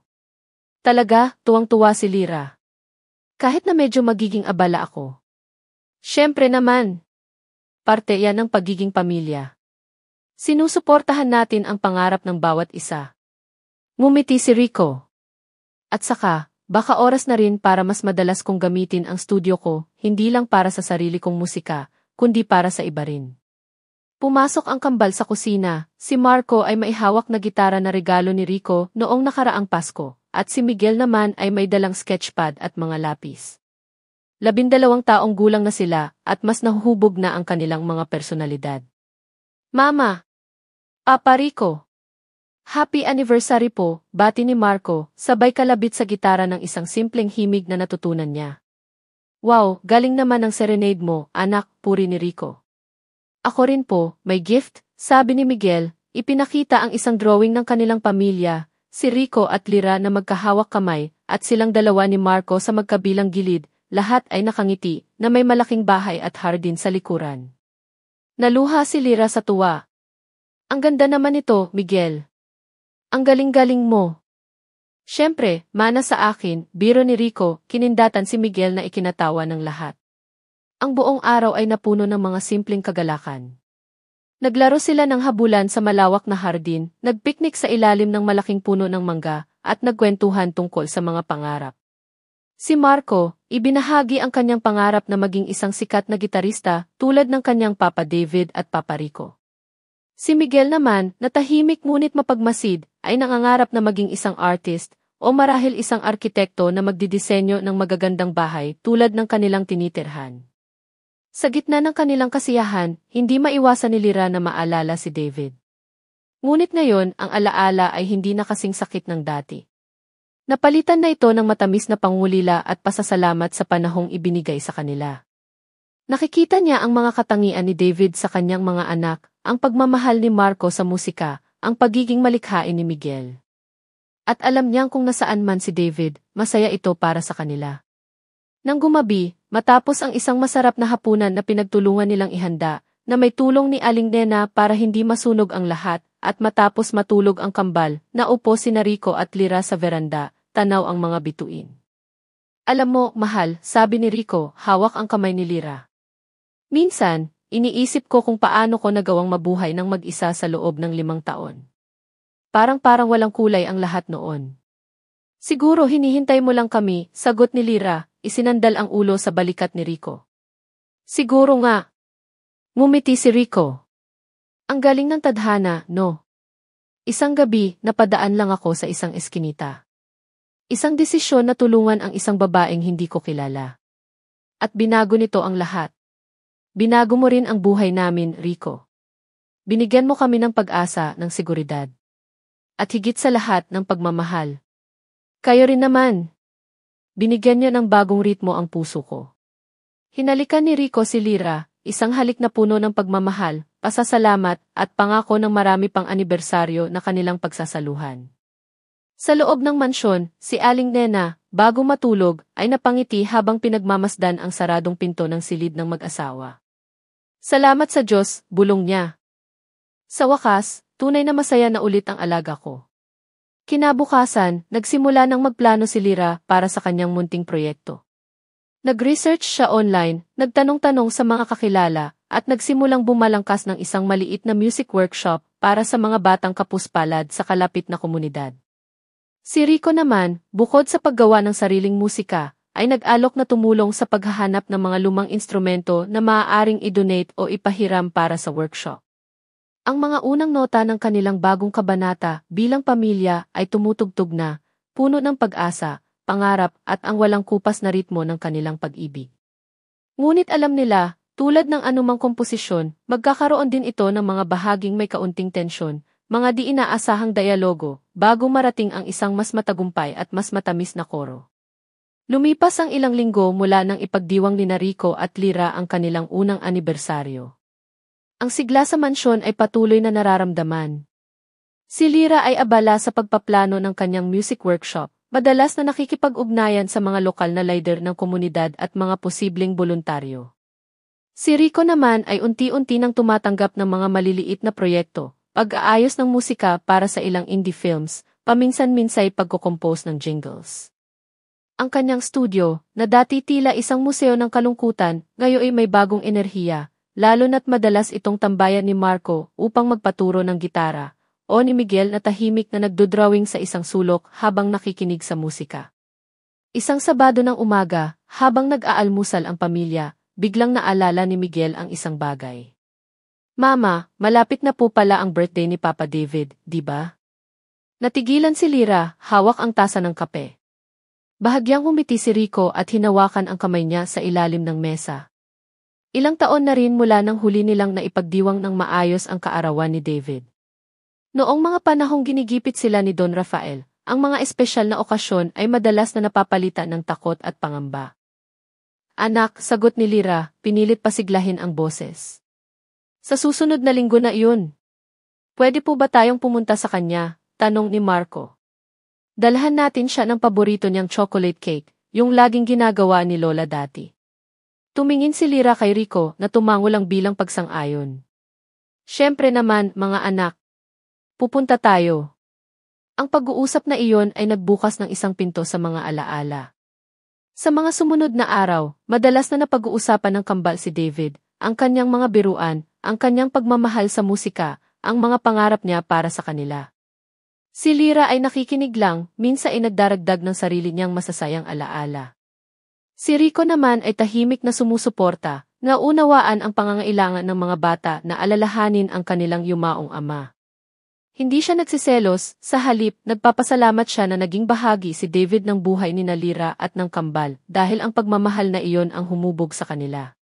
Talaga, tuwang-tuwa si Lyra. Kahit na medyo magiging abala ako. Siyempre naman. Parte yan ng pagiging pamilya. Sinusuportahan natin ang pangarap ng bawat isa. Ngumiti si Rico. At saka, baka oras na rin para mas madalas kong gamitin ang studio ko, hindi lang para sa sarili kong musika, kundi para sa iba rin. Pumasok ang kambal sa kusina, si Marco ay maihawak na gitara na regalo ni Rico noong nakaraang Pasko, at si Miguel naman ay may dalang sketchpad at mga lapis. 12 taong gulang na sila at mas nahuhubog na ang kanilang mga personalidad. Mama! Papa Rico! Happy anniversary po, bati ni Marco, sabay kalabit sa gitara ng isang simpleng himig na natutunan niya. Wow, galing naman ang serenade mo, anak, puri ni Rico. Ako rin po, may gift, sabi ni Miguel, ipinakita ang isang drawing ng kanilang pamilya, si Rico at Lyra na magkahawak kamay, at silang dalawa ni Marco sa magkabilang gilid. Lahat ay nakangiti na may malaking bahay at hardin sa likuran. Naluha si Lyra sa tuwa. Ang ganda naman ito, Miguel. Ang galing-galing mo. Siyempre, mana sa akin, biro ni Rico, kinindatan si Miguel na ikinatawa ng lahat. Ang buong araw ay napuno ng mga simpleng kagalakan. Naglaro sila ng habulan sa malawak na hardin, nagpiknik sa ilalim ng malaking puno ng mangga, at nagkwentuhan tungkol sa mga pangarap. Si Marco, ibinahagi ang kanyang pangarap na maging isang sikat na gitarista tulad ng kanyang Papa David at Papa Rico. Si Miguel naman, na tahimik ngunit mapagmasid, ay nangangarap na maging isang artist o marahil isang arkitekto na magdidisenyo ng magagandang bahay tulad ng kanilang tinitirhan. Sa gitna ng kanilang kasiyahan, hindi maiwasan ni Lyra na maalala si David. Ngunit ngayon, ang alaala ay hindi na kasing sakit ng dati. Napalitan na ito ng matamis na pangulila at pasasalamat sa panahong ibinigay sa kanila. Nakikita niya ang mga katangian ni David sa kanyang mga anak, ang pagmamahal ni Marco sa musika, ang pagiging malikhain ni Miguel. At alam niyang kung nasaan man si David, masaya ito para sa kanila. Nang gumabi, matapos ang isang masarap na hapunan na pinagtulungan nilang ihanda, na may tulong ni Aling Nena para hindi masunog ang lahat, at matapos matulog ang kambal, naupo sina Rico at Lyra sa veranda, tanaw ang mga bituin. Alam mo, mahal, sabi ni Rico, hawak ang kamay ni Lyra. Minsan, iniisip ko kung paano ko nagawang mabuhay ng mag-isa sa loob ng 5 taon. Parang walang kulay ang lahat noon. Siguro hinihintay mo lang kami, sagot ni Lyra, isinandal ang ulo sa balikat ni Rico. Siguro nga. Ngumiti si Rico. Ang galing ng tadhana, no? Isang gabi, napadaan lang ako sa isang eskinita. Isang desisyon na tulungan ang isang babaeng hindi ko kilala. At binago nito ang lahat. Binago mo rin ang buhay namin, Rico. Binigyan mo kami ng pag-asa, ng seguridad. At higit sa lahat ng pagmamahal. Kayo rin naman. Binigyan niya ng bagong ritmo ang puso ko. Hinalikan ni Rico si Lyra, isang halik na puno ng pagmamahal, pasasalamat, at pangako ng marami pang anibersaryo na kanilang pagsasaluhan. Sa loob ng mansyon, si Aling Nena, bago matulog, ay napangiti habang pinagmamasdan ang saradong pinto ng silid ng mag-asawa. Salamat sa Diyos, bulong niya. Sa wakas, tunay na masaya na ulit ang alaga ko. Kinabukasan, nagsimula ng magplano si Lyra para sa kanyang munting proyekto. Nag-research siya online, nagtanong-tanong sa mga kakilala, at nagsimulang bumalangkas ng isang maliit na music workshop para sa mga batang kapuspalad sa kalapit na komunidad. Si Rico naman, bukod sa paggawa ng sariling musika, ay nag-alok na tumulong sa paghahanap ng mga lumang instrumento na maaaring i-donate o ipahiram para sa workshop. Ang mga unang nota ng kanilang bagong kabanata bilang pamilya ay tumutugtog na, puno ng pag-asa, pangarap at ang walang kupas na ritmo ng kanilang pag-ibig. Ngunit alam nila, tulad ng anumang komposisyon, magkakaroon din ito ng mga bahaging may kaunting tensyon, mga di inaasahang dialogo, bago marating ang isang mas matagumpay at mas matamis na koro. Lumipas ang ilang linggo mula nang ipagdiwang ni Rico at Lyra ang kanilang unang anibersaryo. Ang sigla sa mansyon ay patuloy na nararamdaman. Si Lyra ay abala sa pagpaplano ng kanyang music workshop, madalas na nakikipag-ugnayan sa mga lokal na leader ng komunidad at mga posibleng voluntaryo. Si Rico naman ay unti-unti nang tumatanggap ng mga maliliit na proyekto, pag-aayos ng musika para sa ilang indie films, paminsan-minsay pagko-compose ng jingles. Ang kanyang studio, na dati tila isang museo ng kalungkutan, ngayon ay may bagong enerhiya, lalo na't madalas itong tambayan ni Marco upang magpaturo ng gitara, o ni Miguel na tahimik na nagdodrawing sa isang sulok habang nakikinig sa musika. Isang Sabado ng umaga, habang nag-aalmusal ang pamilya, biglang naalala ni Miguel ang isang bagay. Mama, malapit na po pala ang birthday ni Papa David, di ba? Natigilan si Lyra, hawak ang tasa ng kape. Bahagyang humiti si Rico at hinawakan ang kamay niya sa ilalim ng mesa. Ilang taon na rin mula nang huli nilang naipagdiwang ng maayos ang kaarawan ni David. Noong mga panahong ginigipit sila ni Don Rafael, ang mga espesyal na okasyon ay madalas na napapalitan ng takot at pangamba. Anak, sagot ni Lyra, pinilit pasiglahin ang boses. Sa susunod na linggo na iyon. Pwede po ba tayong pumunta sa kanya? Tanong ni Marco. Dalhan natin siya ng paborito niyang chocolate cake, yung laging ginagawa ni Lola dati. Tumingin si Lyra kay Rico na tumango lang bilang pagsang-ayon. Siyempre naman, mga anak. Pupunta tayo. Ang pag-uusap na iyon ay nagbukas ng isang pinto sa mga alaala. Sa mga sumunod na araw, madalas na napag-uusapan ng kambal si David, ang kanyang mga biruan, ang kanyang pagmamahal sa musika, ang mga pangarap niya para sa kanila. Si Lyra ay nakikinig lang, minsan ay nagdaragdag ng sarili niyang masasayang alaala. Si Rico naman ay tahimik na sumusuporta, naunawaan ang pangangailangan ng mga bata na alalahanin ang kanilang yumaong ama. Hindi siya nagsiselos, sa halip, nagpapasalamat siya na naging bahagi si David ng buhay ni Lyra at ng kambal dahil ang pagmamahal na iyon ang humubog sa kanila.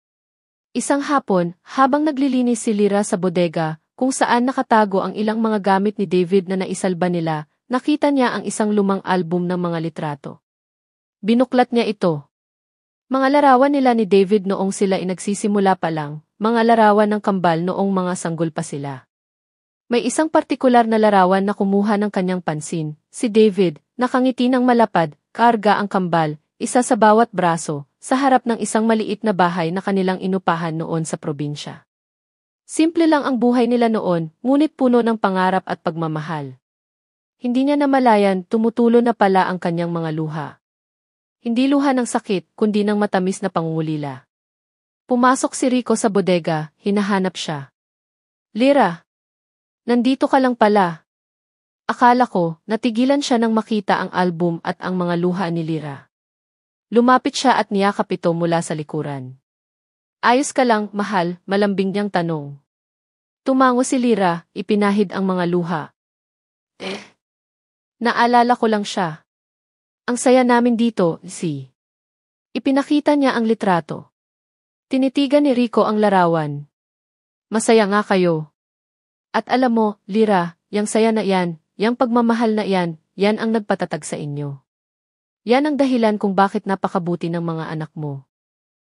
Isang hapon, habang naglilinis si Lyra sa bodega, kung saan nakatago ang ilang mga gamit ni David na naisalba nila, nakita niya ang isang lumang album ng mga litrato. Binuklat niya ito. Mga larawan nila ni David noong sila ay nagsisimula pa lang, mga larawan ng kambal noong mga sanggol pa sila. May isang partikular na larawan na kumuha ng kanyang pansin, si David, nakangiti ng malapad, karga ang kambal, isa sa bawat braso, sa harap ng isang maliit na bahay na kanilang inupahan noon sa probinsya. Simple lang ang buhay nila noon, ngunit puno ng pangarap at pagmamahal. Hindi niya namalayan, tumutulo na pala ang kanyang mga luha. Hindi luha ng sakit, kundi ng matamis na pangungulila. Pumasok si Rico sa bodega, hinahanap siya. Lyra, nandito ka lang pala. Akala ko, natigilan siya nang makita ang album at ang mga luha ni Lyra. Lumapit siya at niyakap ito mula sa likuran. Ayos ka lang, mahal, malambing niyang tanong. Tumango si Lyra, ipinahid ang mga luha. Naalala ko lang siya. Ang saya namin dito, si. Ipinakita niya ang litrato. Tinitigan ni Rico ang larawan. Masaya nga kayo. At alam mo, Lira, yang saya na yan, yang pagmamahal na yan, yan ang nagpatatag sa inyo. Yan ang dahilan kung bakit napakabuti ng mga anak mo.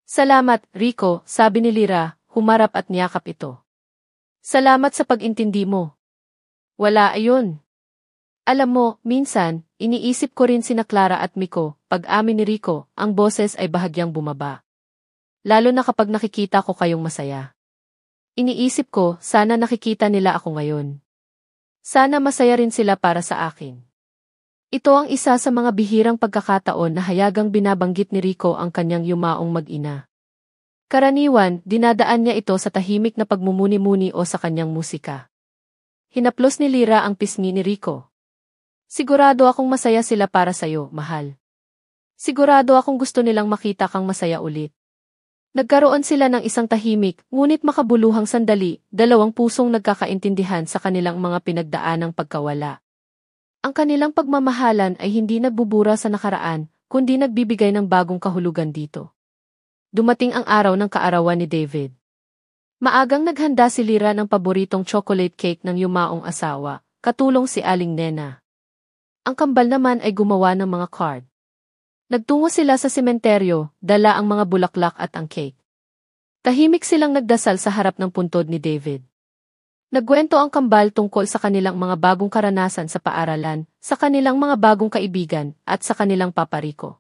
Salamat, Rico, sabi ni Lira, humarap at niyakap ito. Salamat sa pag-intindi mo. Wala ayon. Alam mo, minsan, iniisip ko rin sina Clara at Miko, pag-amin ni Rico, ang boses ay bahagyang bumaba. Lalo na kapag nakikita ko kayong masaya. Iniisip ko, sana nakikita nila ako ngayon. Sana masaya rin sila para sa akin. Ito ang isa sa mga bihirang pagkakataon na hayagang binabanggit ni Rico ang kanyang yumaong mag-ina. Karaniwan, dinadaan niya ito sa tahimik na pagmumuni-muni o sa kanyang musika. Hinaplos ni Lira ang pisngi ni Rico. Sigurado akong masaya sila para sa'yo, mahal. Sigurado akong gusto nilang makita kang masaya ulit. Nagkaroon sila ng isang tahimik, ngunit makabuluhang sandali, dalawang pusong nagkakaintindihan sa kanilang mga pinagdaanang pagkawala. Ang kanilang pagmamahalan ay hindi nagbubura sa nakaraan, kundi nagbibigay ng bagong kahulugan dito. Dumating ang araw ng kaarawan ni David. Maagang naghanda si Lira ng paboritong chocolate cake ng yumaong asawa, katulong si Aling Nena. Ang kambal naman ay gumawa ng mga card. Nagtungo sila sa sementeryo, dala ang mga bulaklak at ang cake. Tahimik silang nagdasal sa harap ng puntod ni David. Nagkwento ang kambal tungkol sa kanilang mga bagong karanasan sa paaralan, sa kanilang mga bagong kaibigan, at sa kanilang papariko.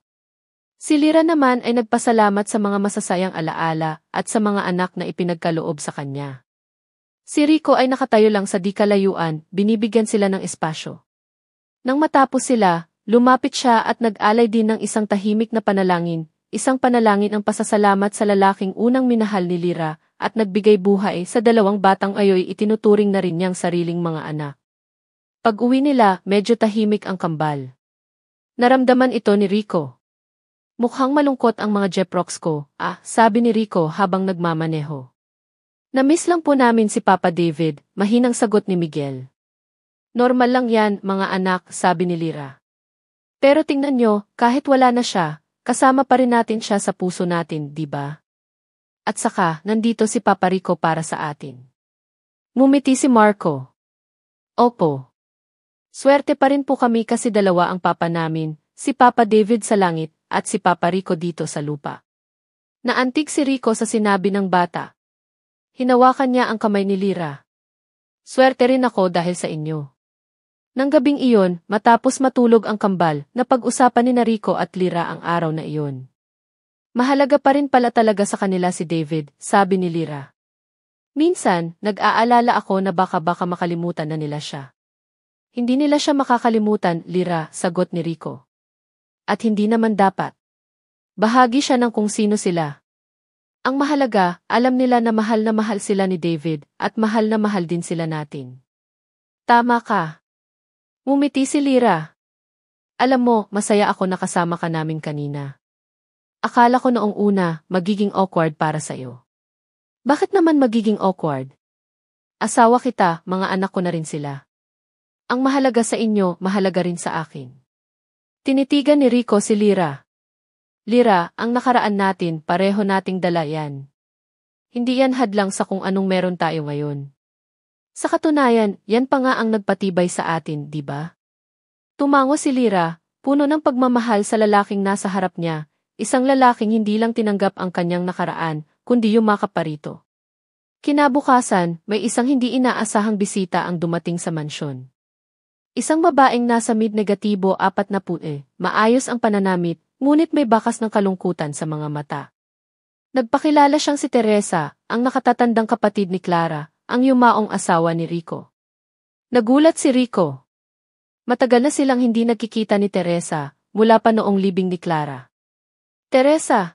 Si Lira naman ay nagpasalamat sa mga masasayang alaala at sa mga anak na ipinagkaloob sa kanya. Si Rico ay nakatayo lang sa di kalayuan, binibigyan sila ng espasyo. Nang matapos sila, lumapit siya at nag-alay din ng isang tahimik na panalangin, isang panalangin ang pasasalamat sa lalaking unang minahal ni Lira at nagbigay buhay sa dalawang batang ayoy itinuturing na rin niyang sariling mga anak. Pag-uwi nila, medyo tahimik ang kambal. Naramdaman ito ni Rico. Mukhang malungkot ang mga Jeprox ko, sabi ni Rico habang nagmamaneho. Namiss lang po namin si Papa David, mahinang sagot ni Miguel. Normal lang yan, mga anak, sabi ni Lira. Pero tingnan nyo, kahit wala na siya, kasama pa rin natin siya sa puso natin, di ba? At saka, nandito si Papa Rico para sa atin. Ngumiti si Marco. Opo. Swerte pa rin po kami kasi dalawa ang papa namin, si Papa David sa langit, at si Papa Rico dito sa lupa. Naantig si Rico sa sinabi ng bata. Hinawakan niya ang kamay ni Lira. Swerte rin ako dahil sa inyo. Nang gabing iyon, matapos matulog ang kambal, napag-usapan ni Rico at Lira ang araw na iyon. Mahalaga pa rin pala talaga sa kanila si David, sabi ni Lira. Minsan, nag-aalala ako na baka makalimutan na nila siya. Hindi nila siya makakalimutan, Lira, sagot ni Rico. At hindi naman dapat. Bahagi siya ng kung sino sila. Ang mahalaga, alam nila na mahal sila ni David, at mahal na mahal din sila natin. Tama ka. Ngumiti si Lira. Alam mo, masaya ako nakasama ka namin kanina. Akala ko noong una, magiging awkward para sa'yo. Bakit naman magiging awkward? Asawa kita, mga anak ko na rin sila. Ang mahalaga sa inyo, mahalaga rin sa akin. Tinitigan ni Rico si Lira. Lira, ang nakaraan natin, pareho nating dala yan. Hindi yan hadlang sa kung anong meron tayo ngayon. Sa katunayan, yan pa nga ang nagpatibay sa atin, di ba? Tumango si Lira, puno ng pagmamahal sa lalaking nasa harap niya, isang lalaking hindi lang tinanggap ang kanyang nakaraan, kundi yumakap pa rito. Kinabukasan, may isang hindi inaasahang bisita ang dumating sa mansyon. Isang babaeng nasa mid-negatibo 40, maayos ang pananamit, ngunit may bakas ng kalungkutan sa mga mata. Nagpakilala siyang si Teresa, ang nakatatandang kapatid ni Clara, ang yumaong asawa ni Rico. Nagulat si Rico. Matagal na silang hindi nagkikita ni Teresa, mula pa noong libing ni Clara. Teresa!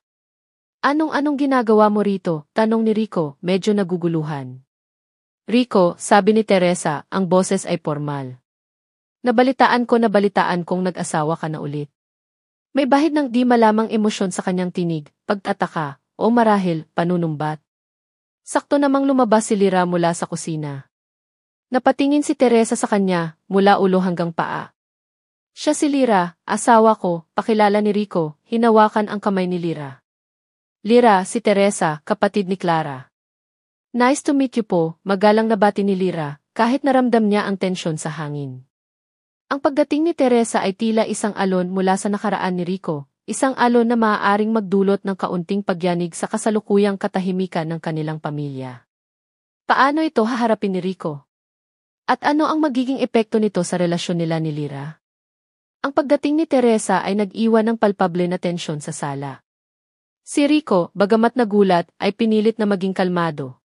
Anong ginagawa mo rito? Tanong ni Rico, medyo naguguluhan. Rico, sabi ni Teresa, ang boses ay formal. Nabalitaan kong nag-asawa ka na ulit. May bahid ng di malamang emosyon sa kanyang tinig, pagtataka, o marahil, panunumbat. Sakto namang lumabas si Lira mula sa kusina. Napatingin si Teresa sa kanya, mula ulo hanggang paa. Siya si Lyra, asawa ko, pakilala ni Rico, hinawakan ang kamay ni Lyra. Lyra, si Teresa, kapatid ni Clara. Nice to meet you po, magalang nabati ni Lyra, kahit naramdam niya ang tensyon sa hangin. Ang pagdating ni Teresa ay tila isang alon mula sa nakaraan ni Rico, isang alon na maaaring magdulot ng kaunting pagyanig sa kasalukuyang katahimikan ng kanilang pamilya. Paano ito haharapin ni Rico? At ano ang magiging epekto nito sa relasyon nila ni Lyra? Ang pagdating ni Teresa ay nag-iwan ng palpable na tensyon sa sala. Si Rico, bagamat nagulat, ay pinilit na maging kalmado.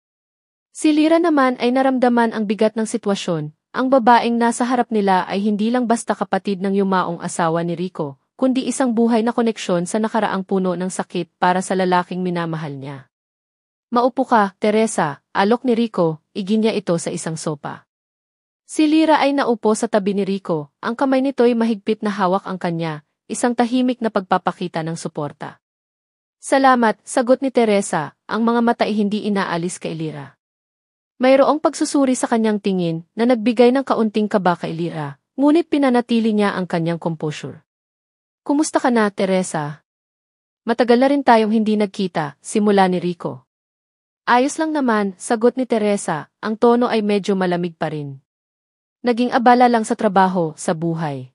Si Lyra naman ay naramdaman ang bigat ng sitwasyon. Ang babaeng nasa harap nila ay hindi lang basta kapatid ng yumaong asawa ni Rico, kundi isang buhay na koneksyon sa nakaraang puno ng sakit para sa lalaking minamahal niya. Maupo ka, Teresa, alok ni Rico, igin niya ito sa isang sopa. Si Lyra ay naupo sa tabi ni Rico, ang kamay nito'y mahigpit na hawak ang kanya, isang tahimik na pagpapakita ng suporta. Salamat, sagot ni Teresa, ang mga mata ay hindi inaalis kay Lyra. Mayroong pagsusuri sa kanyang tingin na nagbigay ng kaunting kaba kay Lyra, ngunit pinanatili niya ang kanyang composure. Kumusta ka na, Teresa? Matagal na rin tayong hindi nagkita, simula ni Rico. Ayos lang naman, sagot ni Teresa, ang tono ay medyo malamig pa rin. Naging abala lang sa trabaho, sa buhay.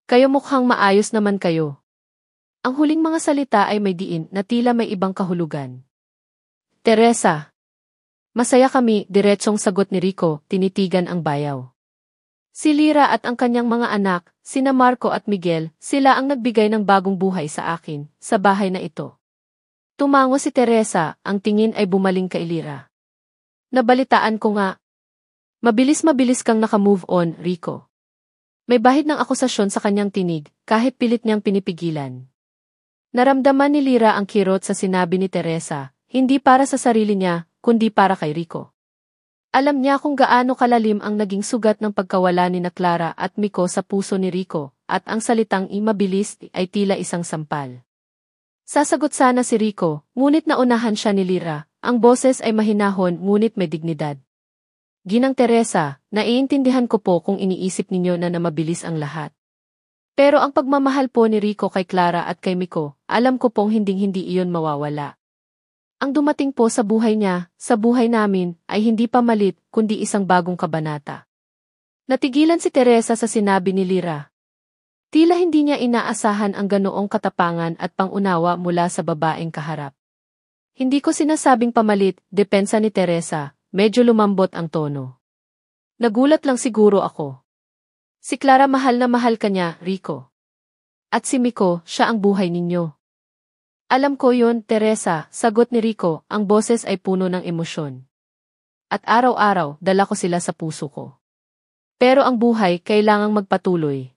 Kayo mukhang maayos naman kayo. Ang huling mga salita ay may diin na tila may ibang kahulugan. Teresa. Masaya kami, diretsong sagot ni Rico, tinitigan ang bayaw. Si Lyra at ang kanyang mga anak, sina Marco at Miguel, sila ang nagbigay ng bagong buhay sa akin, sa bahay na ito. Tumango si Teresa, ang tingin ay bumaling kay Lyra. Nabalitaan ko nga. Mabilis-mabilis kang naka-move on, Rico. May bahid ng akusasyon sa kanyang tinig, kahit pilit niyang pinipigilan. Naramdaman ni Lyra ang kirot sa sinabi ni Teresa, hindi para sa sarili niya, kundi para kay Rico. Alam niya kung gaano kalalim ang naging sugat ng pagkawala ni na Clara at Miko sa puso ni Rico, at ang salitang mabilis ay tila isang sampal. Sasagot sana si Rico, ngunit naunahan siya ni Lyra, ang boses ay mahinahon ngunit may dignidad. Ginang Teresa, naiintindihan ko po kung iniisip ninyo na mabilis ang lahat. Pero ang pagmamahal po ni Rico kay Clara at kay Miko, alam ko pong hinding-hindi iyon mawawala. Ang dumating po sa buhay niya, sa buhay namin, ay hindi pamalit, kundi isang bagong kabanata. Natigilan si Teresa sa sinabi ni Lyra. Tila hindi niya inaasahan ang ganoong katapangan at pangunawa mula sa babaeng kaharap. Hindi ko sinasabing pamalit, depensa ni Teresa. Medyo lumambot ang tono. Nagulat lang siguro ako. Si Clara mahal na mahal ka niya, Rico. At si Miko, siya ang buhay ninyo. Alam ko yun, Teresa, sagot ni Rico, ang boses ay puno ng emosyon. At araw-araw, dala ko sila sa puso ko. Pero ang buhay kailangang magpatuloy.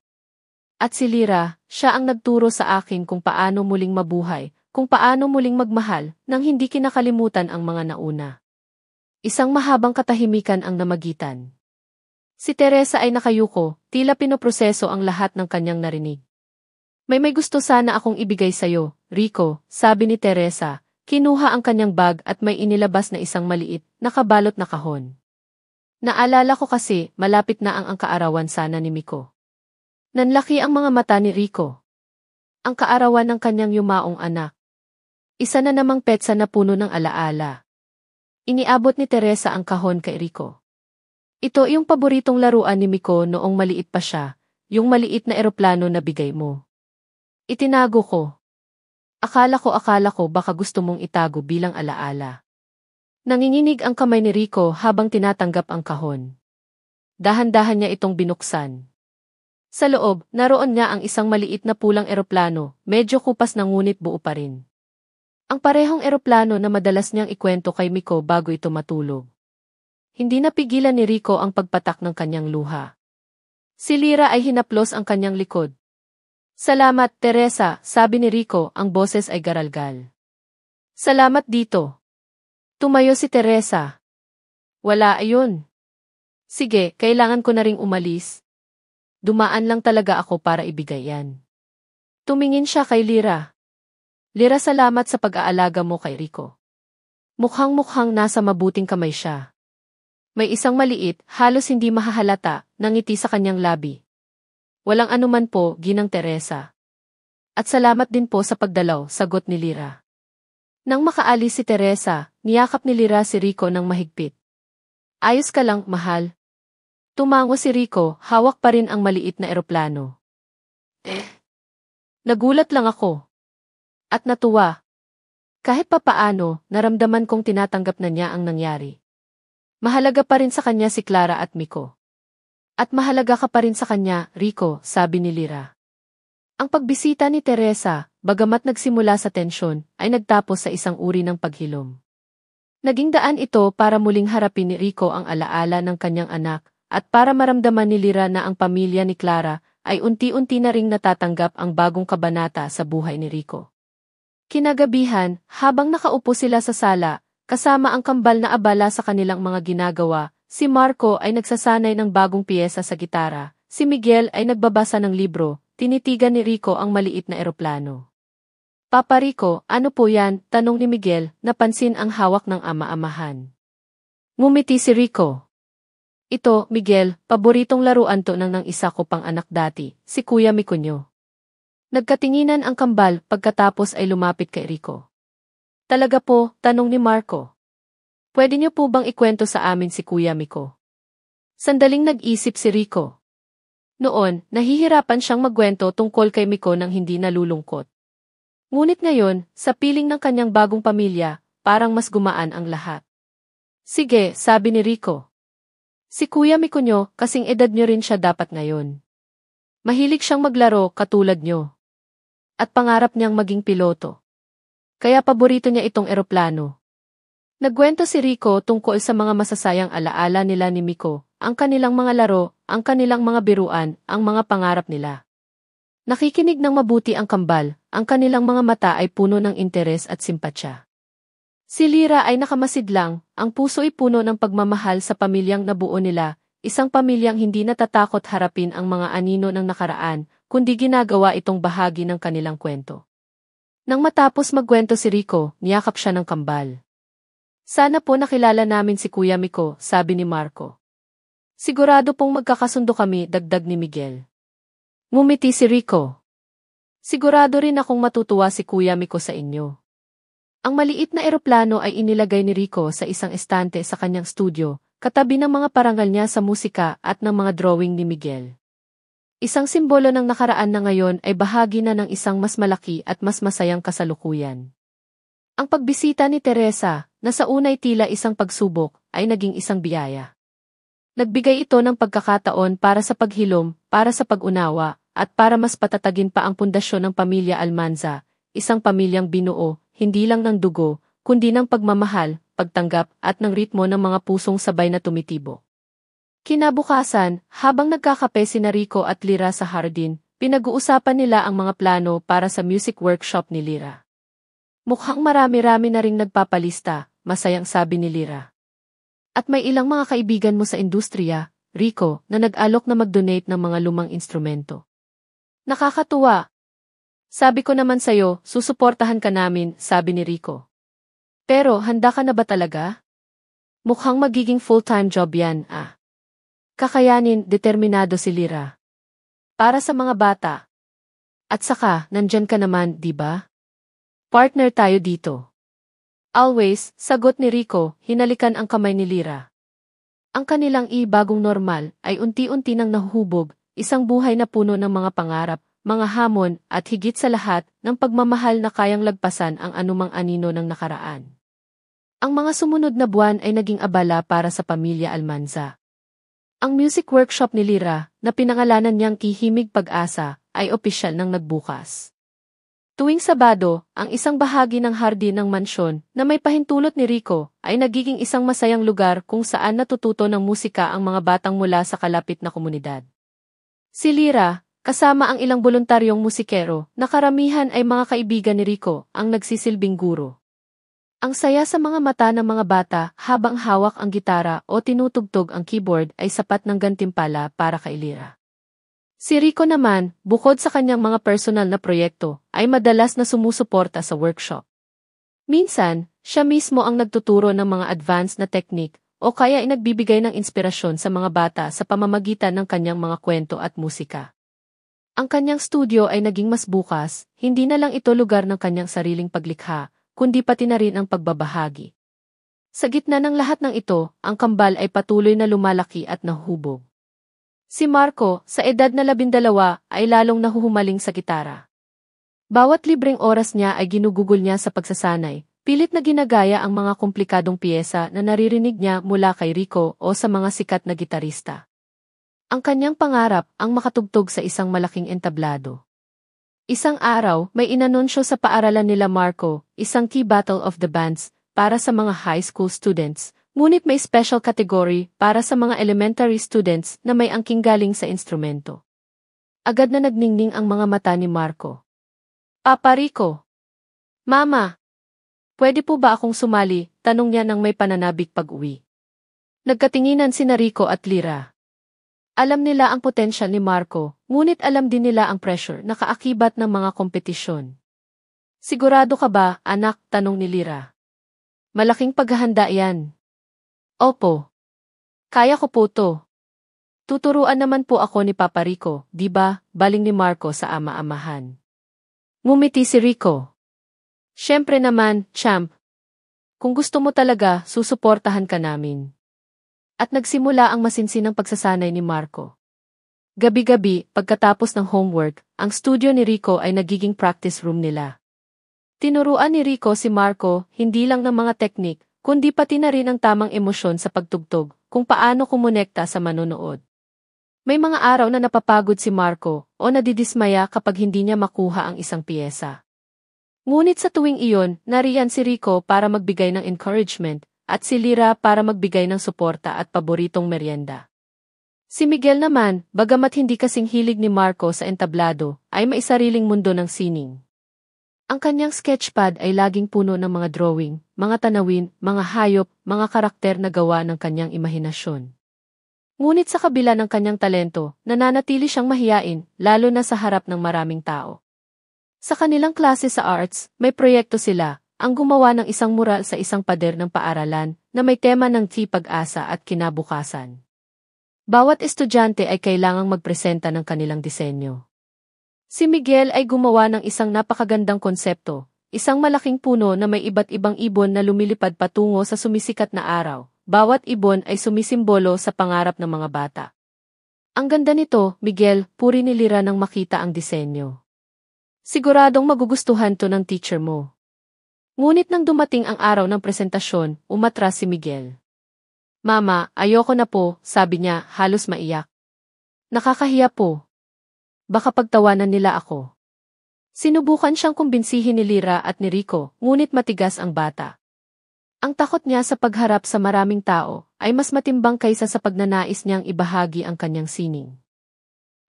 At si Lyra, siya ang nagturo sa akin kung paano muling mabuhay, kung paano muling magmahal, nang hindi kinakalimutan ang mga nauna. Isang mahabang katahimikan ang namagitan. Si Teresa ay nakayuko, tila pinoproseso ang lahat ng kanyang narinig. May gusto sana akong ibigay sa'yo, Rico, sabi ni Teresa, kinuha ang kanyang bag at may inilabas na isang maliit, nakabalot na kahon. Naalala ko kasi, malapit na ang kaarawan sana ni Miko. Nanlaki ang mga mata ni Rico. Ang kaarawan ng kanyang yumaong anak. Isa na namang petsa na puno ng alaala. Iniabot ni Teresa ang kahon kay Rico. Ito yung paboritong laruan ni Miko noong maliit pa siya, yung maliit na eroplano na bigay mo. Itinago ko. Akala ko baka gusto mong itago bilang alaala. Nanginginig ang kamay ni Rico habang tinatanggap ang kahon. Dahan-dahan niya itong binuksan. Sa loob, naroon niya ang isang maliit na pulang eroplano, medyo kupas na ngunit buo pa rin. Ang parehong eroplano na madalas niyang ikwento kay Miko bago ito matulog. Hindi napigilan ni Rico ang pagpatak ng kanyang luha. Si Lyra ay hinaplos ang kanyang likod. Salamat, Teresa, sabi ni Rico, ang boses ay garalgal. Salamat dito. Tumayo si Teresa. Wala ayun. Sige, kailangan ko na ring umalis. Dumaan lang talaga ako para ibigay yan. Tumingin siya kay Lyra. Lyra, salamat sa pag-aalaga mo kay Rico. Mukhang nasa mabuting kamay siya. May isang maliit, halos hindi mahahalata, na ngiti sa kanyang labi. Walang anuman po, Ginang Teresa. At salamat din po sa pagdalaw, sagot ni Lyra. Nang makaalis si Teresa, niyakap ni Lyra si Rico ng mahigpit. Ayos ka lang, mahal. Tumango si Rico, hawak pa rin ang maliit na eroplano. Nagulat lang ako. At natuwa. Kahit papaano, naramdaman kong tinatanggap na niya ang nangyari. Mahalaga pa rin sa kanya si Clara at Miko. At mahalaga ka pa rin sa kanya, Rico, sabi ni Lyra. Ang pagbisita ni Teresa, bagamat nagsimula sa tensyon, ay nagtapos sa isang uri ng paghilom. Naging daan ito para muling harapin ni Rico ang alaala ng kanyang anak, at para maramdaman ni Lyra na ang pamilya ni Clara ay unti-unti na ring natatanggap ang bagong kabanata sa buhay ni Rico. Kinagabihan, habang nakaupo sila sa sala, kasama ang kambal na abala sa kanilang mga ginagawa, si Marco ay nagsasanay ng bagong piyesa sa gitara, si Miguel ay nagbabasa ng libro, tinitigan ni Rico ang maliit na eroplano. Papa Rico, ano po yan? Tanong ni Miguel, napansin ang hawak ng ama-amahan. Ngumiti si Rico. Ito, Miguel, paboritong laruan to ng isa ko pang anak dati, si Kuya Miko nyo. Nagkatinginan ang kambal pagkatapos ay lumapit kay Rico. Talaga po, tanong ni Marco. Pwede niyo po bang ikwento sa amin si Kuya Miko? Sandaling nag-isip si Rico. Noon, nahihirapan siyang magkwento tungkol kay Miko nang hindi nalulungkot. Ngunit ngayon, sa piling ng kanyang bagong pamilya, parang mas gumaan ang lahat. Sige, sabi ni Rico. Si Kuya Miko nyo, kasing edad nyo rin siya dapat ngayon. Mahilig siyang maglaro katulad nyo. At pangarap niyang maging piloto. Kaya paborito niya itong eroplano. Nagkwento si Rico tungkol sa mga masasayang alaala nila ni Miko, ang kanilang mga laro, ang kanilang mga biruan, ang mga pangarap nila. Nakikinig ng mabuti ang kambal, ang kanilang mga mata ay puno ng interes at simpatsya. Si Lyra ay nakamasid lang, ang puso ay puno ng pagmamahal sa pamilyang nabuo nila, isang pamilyang hindi natatakot harapin ang mga anino ng nakaraan, kundi ginagawa itong bahagi ng kanilang kwento. Nang matapos magkwento si Rico, niyakap siya ng kambal. Sana po nakilala namin si Kuya Miko, sabi ni Marco. Sigurado pong magkakasundo kami, dagdag ni Miguel. Ngumiti si Rico. Sigurado rin akong matutuwa si Kuya Miko sa inyo. Ang maliit na eroplano ay inilagay ni Rico sa isang estante sa kanyang studio, katabi ng mga parangal niya sa musika at ng mga drawing ni Miguel. Isang simbolo ng nakaraan na ngayon ay bahagi na ng isang mas malaki at mas masayang kasalukuyan. Ang pagbisita ni Teresa, na sa unay tila isang pagsubok, ay naging isang biyaya. Nagbigay ito ng pagkakataon para sa paghilom, para sa pag-unawa, at para mas patatagin pa ang pundasyon ng pamilya Almanza, isang pamilyang binuo, hindi lang ng dugo, kundi ng pagmamahal, pagtanggap at ng ritmo ng mga pusong sabay na tumitibo. Kinabukasan, habang nagkakape sina Rico at Lyra sa hardin, pinag-uusapan nila ang mga plano para sa music workshop ni Lyra. Mukhang marami-rami na ring nagpapalista, masayang sabi ni Lyra. At may ilang mga kaibigan mo sa industriya, Rico, na nag-alok na mag-donate ng mga lumang instrumento. Nakakatuwa. Sabi ko naman sa'yo, susuportahan ka namin, sabi ni Rico. Pero handa ka na ba talaga? Mukhang magiging full-time job yan, ah. Kakayanin, determinado si Lyra. Para sa mga bata. At saka, nandyan ka naman, di ba? Partner tayo dito. Always, sagot ni Rico, hinalikan ang kamay ni Lyra. Ang kanilang bagong normal ay unti-unti nang nahuhubog, isang buhay na puno ng mga pangarap, mga hamon, at higit sa lahat, ng pagmamahal na kayang lagpasan ang anumang anino ng nakaraan. Ang mga sumunod na buwan ay naging abala para sa pamilya Almanza. Ang music workshop ni Lyra, na pinangalanan niyang Kihimig Pag-asa, ay opisyal nang nagbukas. Tuwing Sabado, ang isang bahagi ng hardin ng mansyon na may pahintulot ni Rico ay nagiging isang masayang lugar kung saan natututo ng musika ang mga batang mula sa kalapit na komunidad. Si Lyra, kasama ang ilang voluntaryong musikero na karamihan ay mga kaibigan ni Rico, ang nagsisilbing guro. Ang saya sa mga mata ng mga bata habang hawak ang gitara o tinutugtog ang keyboard ay sapat ng gantimpala para kay Lyra. Si Rico naman, bukod sa kanyang mga personal na proyekto, ay madalas na sumusuporta sa workshop. Minsan, siya mismo ang nagtuturo ng mga advanced na technique o kaya ay nagbibigay ng inspirasyon sa mga bata sa pamamagitan ng kanyang mga kwento at musika. Ang kanyang studio ay naging mas bukas, hindi na lang ito lugar ng kanyang sariling paglikha, kundi pati na rin ang pagbabahagi. Sa gitna ng lahat ng ito, ang kambal ay patuloy na lumalaki at nahuhubog. Si Marco, sa edad na 12, ay lalong nahuhumaling sa gitara. Bawat libreng oras niya ay ginugugol niya sa pagsasanay, pilit na ginagaya ang mga komplikadong piyesa na naririnig niya mula kay Rico o sa mga sikat na gitarista. Ang kanyang pangarap ang makatugtog sa isang malaking entablado. Isang araw, may inanunsyo sa paaralan nila Marco, isang key battle of the bands, para sa mga high school students, ngunit may special category para sa mga elementary students na may angking galing sa instrumento. Agad na nagningning ang mga mata ni Marco. Papa Rico! Mama! Pwede po ba akong sumali? Tanong niya nang may pananabik pag-uwi. Nagkatinginan sina Rico at Lyra. Alam nila ang potensyal ni Marco, ngunit alam din nila ang pressure na kaakibat ng mga kompetisyon. Sigurado ka ba, anak? Tanong ni Lyra. Malaking paghahanda yan. Opo. Kaya ko po to. Tuturuan naman po ako ni Papa Rico, di ba? Baling ni Marco sa ama-amahan. Ngumiti si Rico. Siyempre naman, champ. Kung gusto mo talaga, susuportahan ka namin. At nagsimula ang masinsinang pagsasanay ni Marco. Gabi-gabi, pagkatapos ng homework, ang studio ni Rico ay nagiging practice room nila. Tinuruan ni Rico si Marco, hindi lang ng mga teknik, kundi pati na rin ang tamang emosyon sa pagtugtog, kung paano kumonekta sa manonood. May mga araw na napapagod si Marco, o nadidismaya kapag hindi niya makuha ang isang piyesa. Ngunit sa tuwing iyon, nariyan si Rico para magbigay ng encouragement, at si Lyra para magbigay ng suporta at paboritong merienda. Si Miguel naman, bagamat hindi kasing hilig ni Marco sa entablado, ay may sariling mundo ng sining. Ang kanyang sketchpad ay laging puno ng mga drawing, mga tanawin, mga hayop, mga karakter na gawa ng kanyang imahinasyon. Ngunit sa kabila ng kanyang talento, nananatili siyang mahiyain, lalo na sa harap ng maraming tao. Sa kanilang klase sa arts, may proyekto sila, ang gumawa ng isang mural sa isang pader ng paaralan na may tema ng pag-asa at kinabukasan. Bawat estudyante ay kailangang magpresenta ng kanilang disenyo. Si Miguel ay gumawa ng isang napakagandang konsepto, isang malaking puno na may iba't ibang ibon na lumilipad patungo sa sumisikat na araw. Bawat ibon ay sumisimbolo sa pangarap ng mga bata. Ang ganda nito, Miguel, puri ni Lyra nang makita ang disenyo. Siguradong magugustuhan to ng teacher mo. Ngunit nang dumating ang araw ng presentasyon, umatras si Miguel. Mama, ayoko na po, sabi niya, halos maiyak. Nakakahiya po. Baka pagtawanan nila ako. Sinubukan siyang kumbinsihin ni Lyra at ni Rico, ngunit matigas ang bata. Ang takot niya sa pagharap sa maraming tao ay mas matimbang kaysa sa pagnanais niyang ibahagi ang kanyang sining.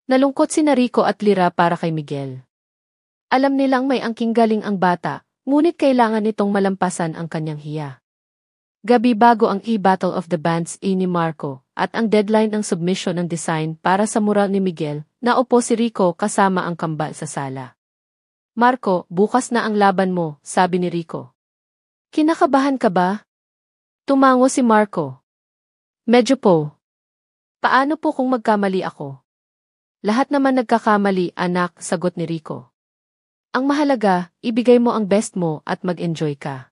Nalungkot sina Rico at Lyra para kay Miguel. Alam nilang may angking galing ang bata, ngunit kailangan nitong malampasan ang kanyang hiya. Gabi bago ang e-battle of the bands ni Marco, at ang deadline ng submission ng design para sa mural ni Miguel, naupo si Rico kasama ang kambal sa sala. Marco, bukas na ang laban mo, sabi ni Rico. Kinakabahan ka ba? Tumango si Marco. Medyo po. Paano po kung magkamali ako? Lahat naman nagkakamali, anak, sagot ni Rico. Ang mahalaga, ibigay mo ang best mo at mag-enjoy ka.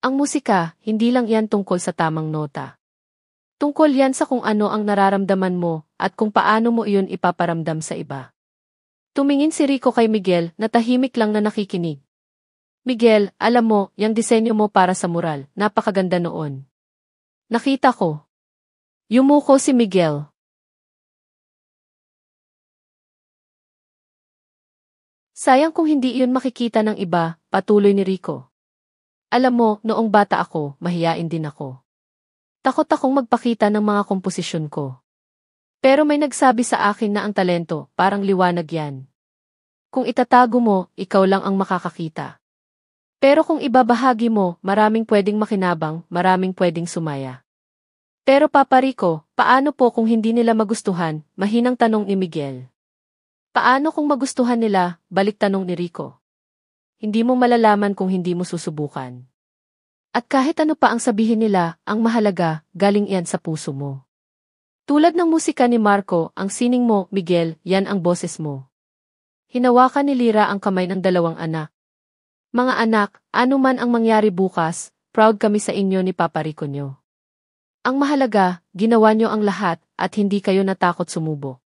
Ang musika, hindi lang yan tungkol sa tamang nota. Tungkol yan sa kung ano ang nararamdaman mo at kung paano mo iyon ipaparamdam sa iba. Tumingin si Rico kay Miguel na tahimik lang na nakikinig. Miguel, alam mo, yung disenyo mo para sa mural, napakaganda noon. Nakita ko. Yumuko si Miguel. Sayang kung hindi iyon makikita ng iba, patuloy ni Rico. Alam mo, noong bata ako, mahiyain din ako. Takot akong magpakita ng mga komposisyon ko. Pero may nagsabi sa akin na ang talento, parang liwanag yan. Kung itatago mo, ikaw lang ang makakakita. Pero kung ibabahagi mo, maraming pwedeng makinabang, maraming pwedeng sumaya. Pero Papa Rico, paano po kung hindi nila magustuhan? Mahinang tanong ni Miguel. Paano kung magustuhan nila? Balik tanong ni Rico. Hindi mo malalaman kung hindi mo susubukan. At kahit ano pa ang sabihin nila, ang mahalaga, galing yan sa puso mo. Tulad ng musika ni Marco, ang sining mo, Miguel, yan ang boses mo. hinawakan ni Lyra ang kamay ng dalawang anak. Mga anak, ano man ang mangyari bukas, proud kami sa inyo ni Papa Rico nyo. Ang mahalaga, ginawa nyo ang lahat at hindi kayo natakot sumubo.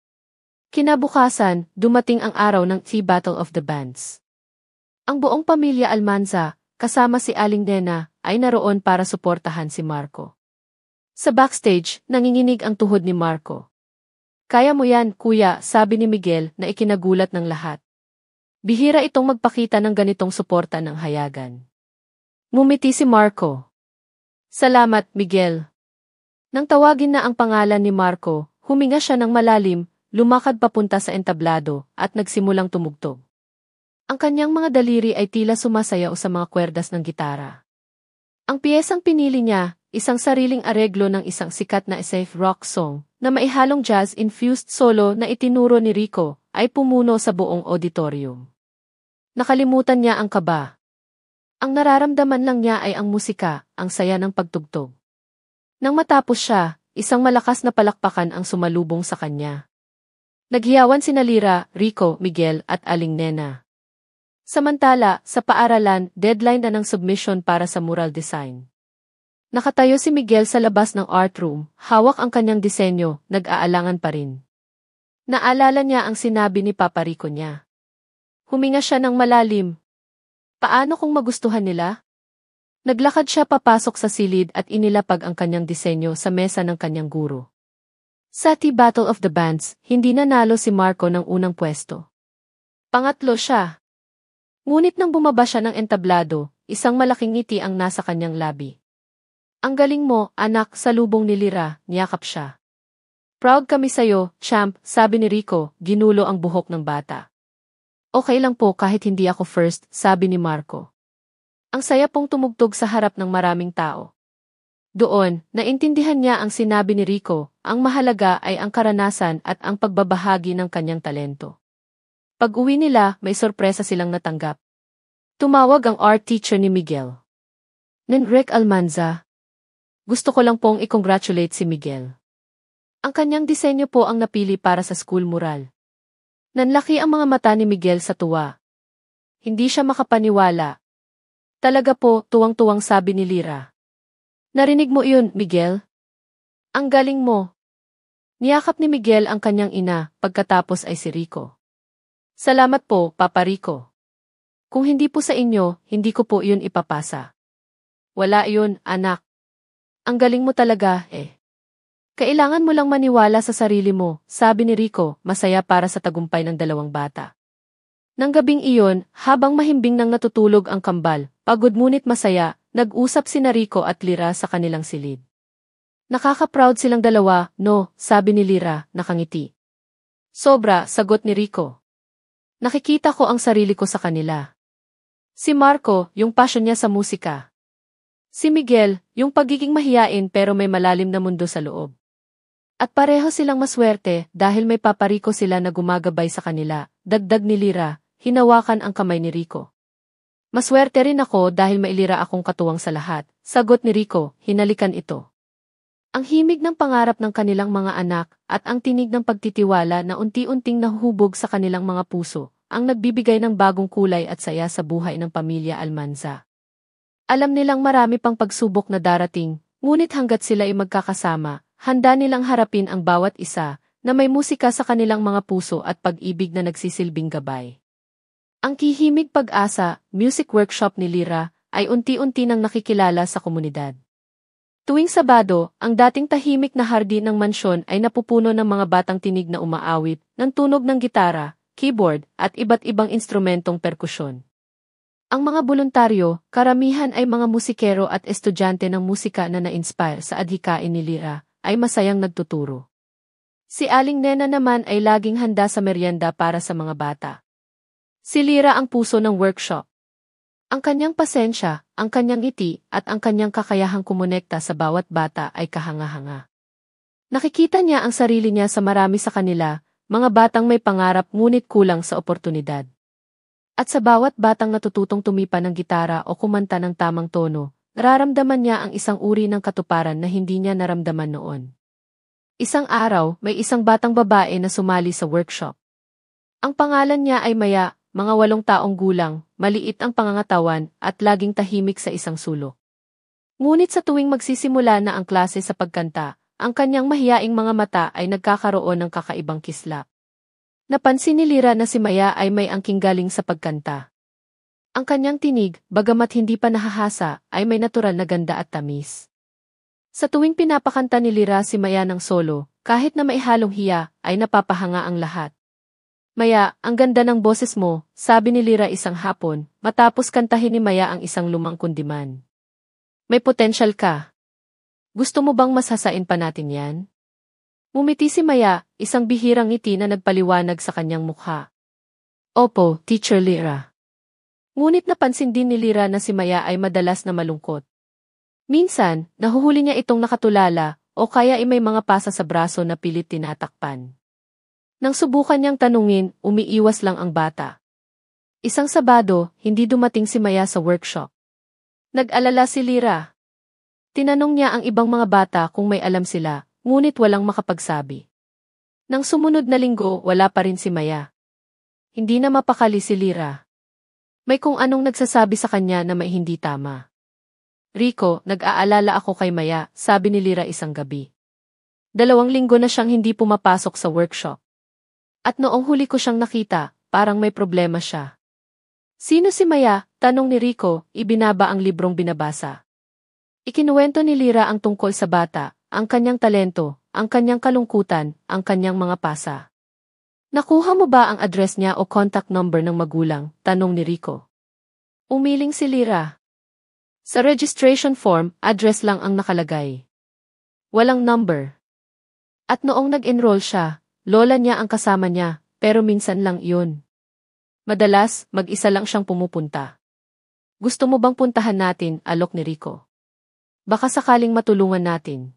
Kinabukasan, dumating ang araw ng Tea Battle of the Bands. Ang buong pamilya Almanza, kasama si Aling Nena, ay naroon para suportahan si Marco. Sa backstage, nanginginig ang tuhod ni Marco. Kaya mo yan, kuya, sabi ni Miguel na ikinagulat ng lahat. Bihira itong magpakita ng ganitong suporta ng hayagan. Ngumiti si Marco. Salamat, Miguel. Nang tawagin na ang pangalan ni Marco, huminga siya ng malalim, lumakad papunta sa entablado, at nagsimulang tumugtog. Ang kanyang mga daliri ay tila sumasayaw sa mga kwerdas ng gitara. Ang piyesang pinili niya, isang sariling areglo ng isang sikat na safe rock song, na maihalong jazz-infused solo na itinuro ni Rico, ay pumuno sa buong auditorium. Nakalimutan niya ang kaba. Ang nararamdaman lang niya ay ang musika, ang saya ng pagtugtog. Nang matapos siya, isang malakas na palakpakan ang sumalubong sa kanya. Naghiyawan sina Lyra, Rico, Miguel at Aling Nena. Samantala, sa paaralan, deadline na ng submission para sa mural design. Nakatayo si Miguel sa labas ng art room, hawak ang kanyang disenyo, nag-aalangan pa rin. Naalala niya ang sinabi ni Papa Rico niya. Huminga siya ng malalim. Paano kung magustuhan nila? Naglakad siya papasok sa silid at inilapag ang kanyang disenyo sa mesa ng kanyang guro. Sa Tea Battle of the Bands, hindi nanalo si Marco ng unang pwesto. Pangatlo siya. Ngunit nang bumaba siya ng entablado, isang malaking ngiti ang nasa kanyang labi. Ang galing mo, anak, salubong ni Lyra, niyakap siya. Proud kami sa'yo, champ, sabi ni Rico, ginulo ang buhok ng bata. Okay lang po kahit hindi ako first, sabi ni Marco. Ang saya pong tumugtog sa harap ng maraming tao. Doon, naintindihan niya ang sinabi ni Rico, ang mahalaga ay ang karanasan at ang pagbabahagi ng kanyang talento. Pag-uwi nila, may sorpresa silang natanggap. Tumawag ang art teacher ni Miguel. Nenrek Almanza. Gusto ko lang pong i-congratulate si Miguel. Ang kanyang disenyo po ang napili para sa school mural. Nanlaki ang mga mata ni Miguel sa tuwa. Hindi siya makapaniwala. Talaga po, tuwang-tuwang sabi ni Lyra. Narinig mo iyon, Miguel? Ang galing mo. Niyakap ni Miguel ang kanyang ina, pagkatapos ay si Rico. Salamat po, Papa Rico. Kung hindi po sa inyo, hindi ko po iyon ipapasa. Wala iyon, anak. Ang galing mo talaga, eh. Kailangan mo lang maniwala sa sarili mo, sabi ni Rico, masaya para sa tagumpay ng dalawang bata. Nang gabing iyon, habang mahimbing nang natutulog ang kambal, pagod ngunit masaya, nag-usap sina Rico at Lyra sa kanilang silid. Nakaka-proud silang dalawa, no, sabi ni Lyra, nakangiti. Sobra, sagot ni Rico. Nakikita ko ang sarili ko sa kanila. Si Marco, yung passion niya sa musika. Si Miguel, yung pagiging mahiyain pero may malalim na mundo sa loob. At pareho silang maswerte dahil may Papa Rico sila na gumagabay sa kanila, dagdag ni Lyra, hinawakan ang kamay ni Rico. Maswerte rin ako dahil mailira akong katuwang sa lahat, sagot ni Rico, hinalikan ito. Ang himig ng pangarap ng kanilang mga anak at ang tinig ng pagtitiwala na unti-unting nahuhubog sa kanilang mga puso, ang nagbibigay ng bagong kulay at saya sa buhay ng pamilya Almanza. Alam nilang marami pang pagsubok na darating, ngunit hanggat sila ay magkakasama, handa nilang harapin ang bawat isa, na may musika sa kanilang mga puso at pag-ibig na nagsisilbing gabay. Ang Kihimig Pag-asa, music workshop ni Lyra, ay unti-unti nang nakikilala sa komunidad. Tuwing Sabado, ang dating tahimik na hardin ng mansyon ay napupuno ng mga batang tinig na umaawit, ng tunog ng gitara, keyboard, at iba't ibang instrumentong perkusyon. Ang mga voluntaryo, karamihan ay mga musikero at estudyante ng musika na na-inspire sa adhikain ni Lyra, ay masayang nagtuturo. Si Aling Nena naman ay laging handa sa merienda para sa mga bata. Si Lyra ang puso ng workshop. Ang kanyang pasensya, ang kanyang ngiti, at ang kanyang kakayahang kumonekta sa bawat bata ay kahanga-hanga. Nakikita niya ang sarili niya sa marami sa kanila, mga batang may pangarap ngunit kulang sa oportunidad. At sa bawat batang natututong tumipa ng gitara o kumanta ng tamang tono, nararamdaman niya ang isang uri ng katuparan na hindi niya naramdaman noon. Isang araw, may isang batang babae na sumali sa workshop. Ang pangalan niya ay Maya, mga 8 taong gulang, maliit ang pangangatawan at laging tahimik sa isang sulok. Ngunit sa tuwing magsisimula na ang klase sa pagkanta, ang kanyang mahiyaing mga mata ay nagkakaroon ng kakaibang kislap. Napansin ni Lyra na si Maya ay may angking galing sa pagkanta. Ang kanyang tinig, bagamat hindi pa nahahasa, ay may natural na ganda at tamis. Sa tuwing pinapakanta ni Lyra si Maya ng solo, kahit na may halong hiya, ay napapahanga ang lahat. Maya, ang ganda ng boses mo, sabi ni Lyra isang hapon, matapos kantahin ni Maya ang isang lumang kundiman. May potensyal ka. Gusto mo bang masasain pa natin yan? Ngumiti si Maya, isang bihirang ngiti na nagpaliwanag sa kanyang mukha. Opo, Teacher Lyra. Ngunit napansin din ni Lyra na si Maya ay madalas na malungkot. Minsan, nahuhuli niya itong nakatulala o kaya ay may mga pasa sa braso na pilit tinatakpan. Nang subukan niyang tanungin, umiiwas lang ang bata. Isang Sabado, hindi dumating si Maya sa workshop. Nag-alala si Lyra. Tinanong niya ang ibang mga bata kung may alam sila, ngunit walang makapagsabi. Nang sumunod na linggo, wala pa rin si Maya. Hindi na mapakali si Lyra. May kung anong nagsasabi sa kanya na may hindi tama. Rico, nag-aalala ako kay Maya, sabi ni Lyra isang gabi. 2 linggo na siyang hindi pumapasok sa workshop. At noong huli ko siyang nakita, parang may problema siya. Sino si Maya? Tanong ni Rico, ibinaba ang librong binabasa. Ikinuwento ni Lyra ang tungkol sa bata, ang kanyang talento, ang kanyang kalungkutan, ang kanyang mga pasa. Nakuha mo ba ang address niya o contact number ng magulang? Tanong ni Rico. Umiling si Lyra. Sa registration form, address lang ang nakalagay. Walang number. At noong nag-enroll siya, lola niya ang kasama niya, pero minsan lang iyon. Madalas, mag-isa lang siyang pumupunta. Gusto mo bang puntahan natin? Alok ni Rico. Baka sakaling matulungan natin.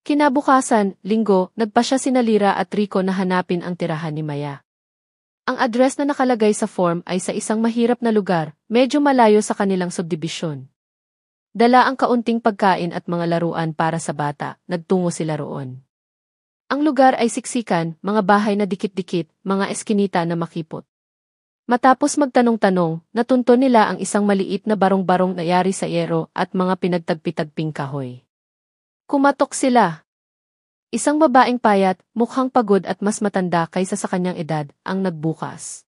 Kinabukasan, linggo, nagpasya sina Lyra at Rico na hanapin ang tirahan ni Maya. Ang address na nakalagay sa form ay sa isang mahirap na lugar, medyo malayo sa kanilang subdivision. Dala ang kaunting pagkain at mga laruan para sa bata, nagtungo sila roon. Ang lugar ay siksikan, mga bahay na dikit-dikit, mga eskinita na makipot. Matapos magtanong-tanong, natunto nila ang isang maliit na barong-barong na yari sa yero at mga pinagtagpi-tagping kahoy. Kumatok sila. Isang babaeng payat, mukhang pagod at mas matanda kaysa sa kanyang edad, ang nagbukas.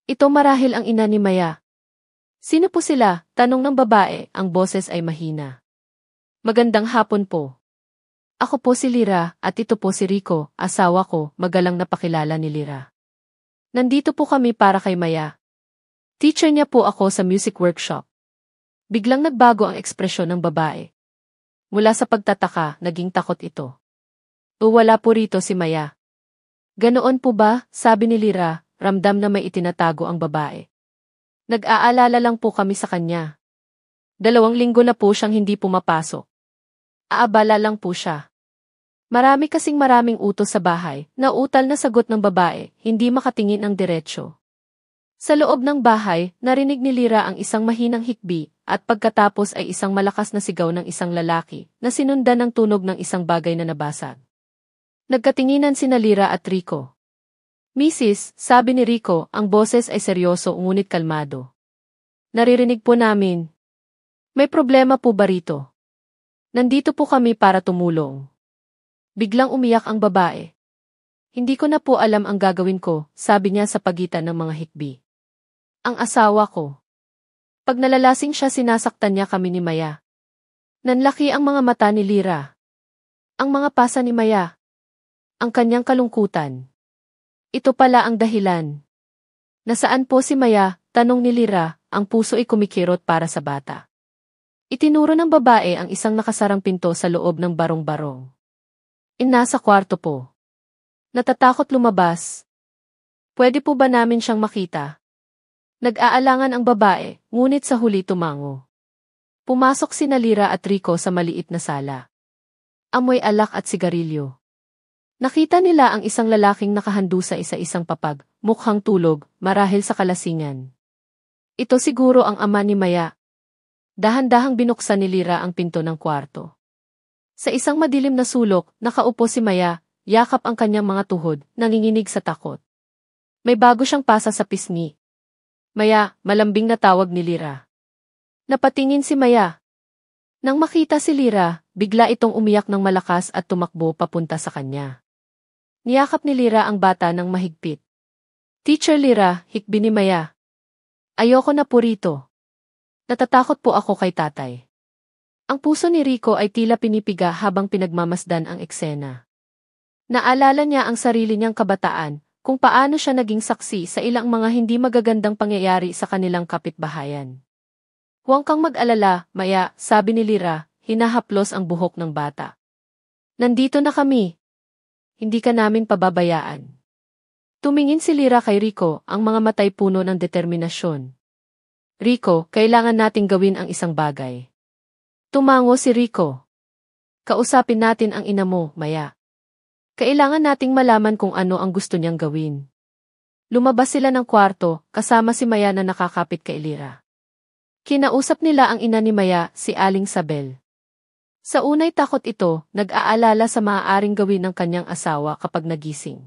Ito marahil ang ina ni Maya. Sino po sila? Tanong ng babae, ang boses ay mahina. Magandang hapon po. Ako po si Lyra, at ito po si Rico, asawa ko, magalang na pakilala ni Lyra. Nandito po kami para kay Maya. Teacher niya po ako sa music workshop. Biglang nagbago ang ekspresyon ng babae. Mula sa pagtataka, naging takot ito. Wala po rito si Maya. Ganoon po ba? Sabi ni Lyra, ramdam na may itinatago ang babae. Nag-aalala lang po kami sa kanya. 2 linggo na po siyang hindi pumapasok. Aabala lang po siya. Maraming utos sa bahay, nauutal na sagot ng babae, hindi makatingin ang diretsyo. Sa loob ng bahay, narinig ni Lyra ang isang mahinang hikbi, at pagkatapos ay isang malakas na sigaw ng isang lalaki, na sinundan ng tunog ng isang bagay na nabasag. Nagkatinginan sina Lyra at Rico. Mrs., sabi ni Rico, ang boses ay seryoso ngunit kalmado. Naririnig po namin. May problema po ba rito? Nandito po kami para tumulong. Biglang umiyak ang babae. Hindi ko na po alam ang gagawin ko, sabi niya sa pagitan ng mga hikbi. Ang asawa ko. Pag nalalasing siya sinasaktan niya kami ni Maya. Nanlaki ang mga mata ni Lyra. Ang mga pasa ni Maya. Ang kanyang kalungkutan. Ito pala ang dahilan. Nasaan po si Maya? Tanong ni Lyra, ang puso ay kumikirot para sa bata. Itinuro ng babae ang isang nakasarang pinto sa loob ng barong-barong. Nasa kwarto po. Natatakot lumabas. Pwede po ba namin siyang makita? Nag-aalangan ang babae, ngunit sa huli tumango. Pumasok sina Lyra at Rico sa maliit na sala. Amoy alak at sigarilyo. Nakita nila ang isang lalaking nakahandusa sa isang papag, mukhang tulog, marahil sa kalasingan. Ito siguro ang ama ni Maya. Dahan-dahang binuksan ni Lyra ang pinto ng kwarto. Sa isang madilim na sulok, nakaupo si Maya, yakap ang kanyang mga tuhod, nanginginig sa takot. May bago siyang pasa sa pisngi. Maya, malambing na tawag ni Lyra. Napatingin si Maya. Nang makita si Lyra, bigla itong umiyak ng malakas at tumakbo papunta sa kanya. Niyakap ni Lyra ang bata ng mahigpit. Teacher Lyra, hikbi ni Maya. Ayoko na po rito. Natatakot po ako kay tatay. Ang puso ni Rico ay tila pinipiga habang pinagmamasdan ang eksena. Naalala niya ang sarili niyang kabataan, kung paano siya naging saksi sa ilang mga hindi magagandang pangyayari sa kanilang kapitbahayan. Huwag kang mag-alala, Maya, sabi ni Lyra, hinahaplos ang buhok ng bata. Nandito na kami. Hindi ka namin pababayaan. Tumingin si Lyra kay Rico, ang mga matay puno ng determinasyon. Rico, kailangan nating gawin ang isang bagay. Tumango si Rico. Kausapin natin ang ina mo, Maya. Kailangan nating malaman kung ano ang gusto niyang gawin. Lumabas sila ng kwarto, kasama si Maya na nakakapit kay Lyra. Kinausap nila ang ina ni Maya, si Aling Sabel. Sa unay takot ito, nag-aalala sa maaaring gawin ng kanyang asawa kapag nagising.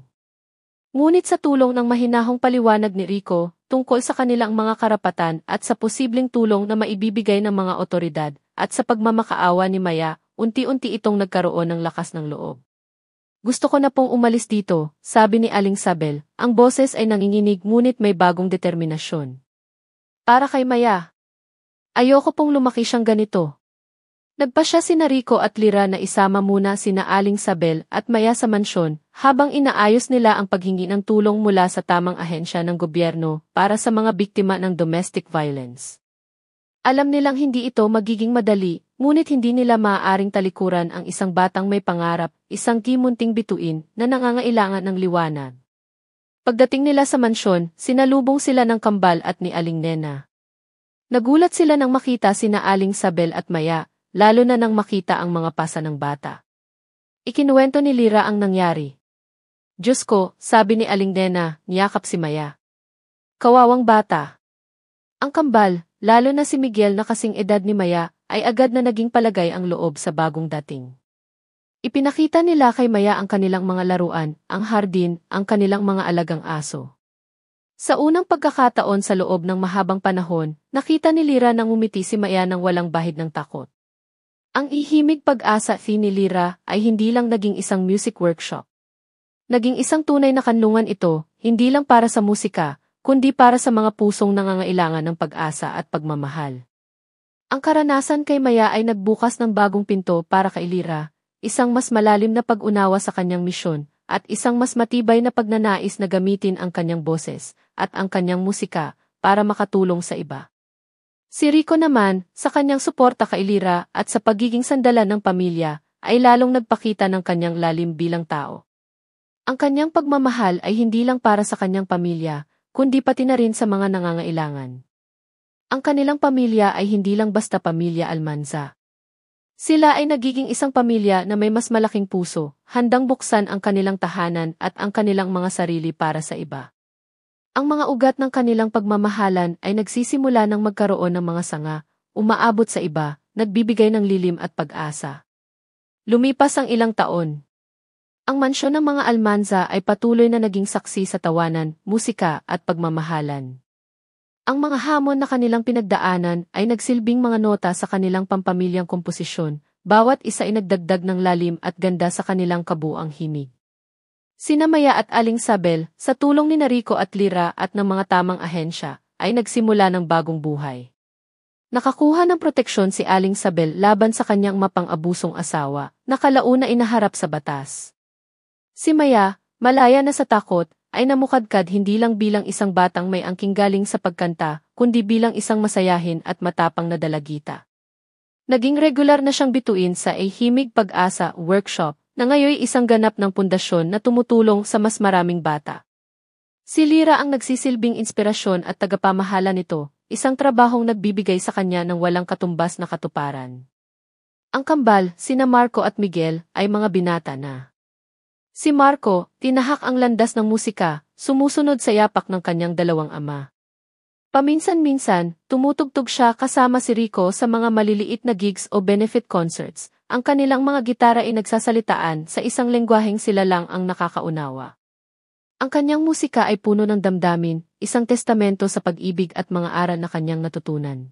Ngunit sa tulong ng mahinahong paliwanag ni Rico, tungkol sa kanilang mga karapatan at sa posibleng tulong na maibibigay ng mga otoridad, at sa pagmamakaawa ni Maya, unti-unti itong nagkaroon ng lakas ng loob. Gusto ko na pong umalis dito, sabi ni Aling Sabel, ang boses ay nanginginig ngunit may bagong determinasyon. Para kay Maya. Ayoko pong lumaki siyang ganito. Nagpasya sina Rico at Lyra na isama muna sina Aling Sabel at Maya sa mansyon, habang inaayos nila ang paghingi ng tulong mula sa tamang ahensya ng gobyerno para sa mga biktima ng domestic violence. Alam nilang hindi ito magiging madali, ngunit hindi nila maaaring talikuran ang isang batang may pangarap, isang kimunting bituin na nangangailangan ng liwanag. Pagdating nila sa mansyon, sinalubong sila ng kambal at ni Aling Nena. Nagulat sila nang makita sina Aling Sabel at Maya, lalo na nang makita ang mga pasa ng bata. Ikinuwento ni Lyra ang nangyari. Diyos ko, sabi ni Aling Nena, niyakap si Maya. Kawawang bata. Ang kambal, lalo na si Miguel na kasing edad ni Maya, ay agad na naging palagay ang loob sa bagong dating. Ipinakita nila kay Maya ang kanilang mga laruan, ang hardin, ang kanilang mga alagang aso. Sa unang pagkakataon sa loob ng mahabang panahon, nakita ni Lyra nang umiti si Maya nang walang bahid ng takot. Ang ihimig pag-asa ni Lyra ay hindi lang naging isang music workshop. Naging isang tunay na kanlungan ito, hindi lang para sa musika, kundi para sa mga pusong nangangailangan ng pag-asa at pagmamahal. Ang karanasan kay Maya ay nagbukas ng bagong pinto para kay Lyra, isang mas malalim na pag-unawa sa kanyang misyon, at isang mas matibay na pagnanais na gamitin ang kanyang boses, at ang kanyang musika, para makatulong sa iba. Si Rico naman, sa kanyang suporta kay Lyra at sa pagiging sandalan ng pamilya, ay lalong nagpakita ng kanyang lalim bilang tao. Ang kanyang pagmamahal ay hindi lang para sa kanyang pamilya, kundi pati na rin sa mga nangangailangan. Ang kanilang pamilya ay hindi lang basta pamilya Almanza. Sila ay nagiging isang pamilya na may mas malaking puso, handang buksan ang kanilang tahanan at ang kanilang mga sarili para sa iba. Ang mga ugat ng kanilang pagmamahalan ay nagsisimula ng magkaroon ng mga sanga, umaabot sa iba, nagbibigay ng lilim at pag-asa. Lumipas ang ilang taon. Ang mansyon ng mga Almanza ay patuloy na naging saksi sa tawanan, musika at pagmamahalan. Ang mga hamon na kanilang pinagdaanan ay nagsilbing mga nota sa kanilang pampamilyang komposisyon, bawat isa ay nagdagdag ng lalim at ganda sa kanilang kabuang himig. Sina Maya at Aling Sabel, sa tulong ni Rico at Lyra at ng mga tamang ahensya, ay nagsimula ng bagong buhay. Nakakuha ng proteksyon si Aling Sabel laban sa kanyang mapang-abusong asawa, na kalauna inaharap sa batas. Si Maya, malaya na sa takot, ay namukadkad hindi lang bilang isang batang may angking galing sa pagkanta, kundi bilang isang masayahin at matapang na dalagita. Naging regular na siyang bituin sa Himig Pag-asa workshop, na ngayoy isang ganap ng pundasyon na tumutulong sa mas maraming bata. Si Lyra ang nagsisilbing inspirasyon at tagapamahala nito, isang trabahong nagbibigay sa kanya ng walang katumbas na katuparan. Ang kambal, sina Marco at Miguel, ay mga binata na. Si Marco, tinahak ang landas ng musika, sumusunod sa yapak ng kanyang dalawang ama. Paminsan-minsan, tumutugtog siya kasama si Rico sa mga maliliit na gigs o benefit concerts. Ang kanilang mga gitara ay nagsasalitaan sa isang lengguwaheng sila lang ang nakakaunawa. Ang kanyang musika ay puno ng damdamin, isang testamento sa pag-ibig at mga aral na kanyang natutunan.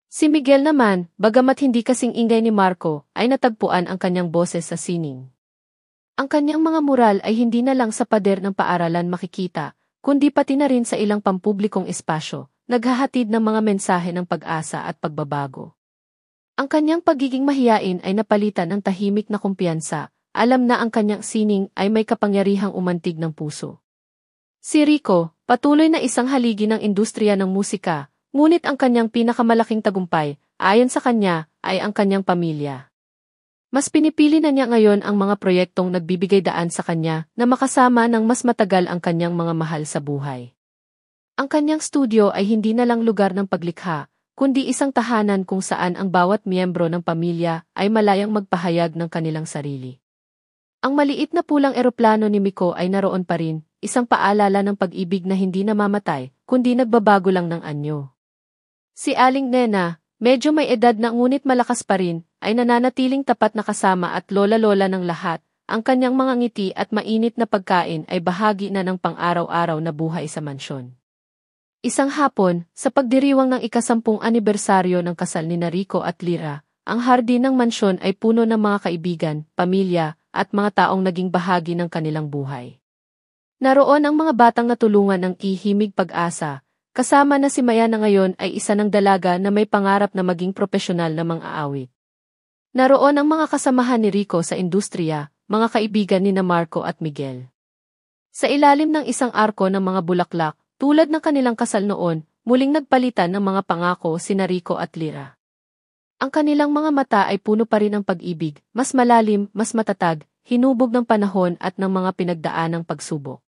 Si Miguel naman, bagamat hindi kasing ingay ni Marco, ay natagpuan ang kanyang boses sa sining. Ang kanyang mga mural ay hindi na lang sa pader ng paaralan makikita, kundi pati na rin sa ilang pampublikong espasyo, naghahatid ng mga mensahe ng pag-asa at pagbabago. Ang kanyang pagiging mahiyain ay napalitan ng tahimik na kumpiyansa, alam na ang kanyang sining ay may kapangyarihang umantig ng puso. Si Rico, patuloy na isang haligi ng industriya ng musika, ngunit ang kanyang pinakamalaking tagumpay, ayon sa kanya, ay ang kanyang pamilya. Mas pinipili na niya ngayon ang mga proyektong nagbibigay daan sa kanya na makasama ng mas matagal ang kanyang mga mahal sa buhay. Ang kanyang studio ay hindi na lang lugar ng paglikha, kundi isang tahanan kung saan ang bawat miyembro ng pamilya ay malayang magpahayag ng kanilang sarili. Ang maliit na pulang eroplano ni Miko ay naroon pa rin, isang paalala ng pag-ibig na hindi namamatay, kundi nagbabago lang ng anyo. Si Aling Nena, medyo may edad na ngunit malakas pa rin, ay nananatiling tapat na kasama at lola-lola ng lahat. Ang kanyang mga ngiti at mainit na pagkain ay bahagi na ng pang-araw-araw na buhay sa mansyon. Isang hapon, sa pagdiriwang ng ika-10 anibersaryo ng kasal ni Rico at Lyra, ang hardin ng mansyon ay puno ng mga kaibigan, pamilya, at mga taong naging bahagi ng kanilang buhay. Naroon ang mga batang natulungan ng ihimig pag-asa, kasama na si Maya na ngayon ay isa ng dalaga na may pangarap na maging propesyonal na mang-aawit. Naroon ang mga kasamahan ni Rico sa industriya, mga kaibigan ni Marco at Miguel. Sa ilalim ng isang arko ng mga bulaklak, tulad ng kanilang kasal noon, muling nagpalitan ng mga pangako sina Rico at Lyra. Ang kanilang mga mata ay puno pa rin ng pag-ibig, mas malalim, mas matatag, hinubog ng panahon at ng mga pinagdaanang pagsubok.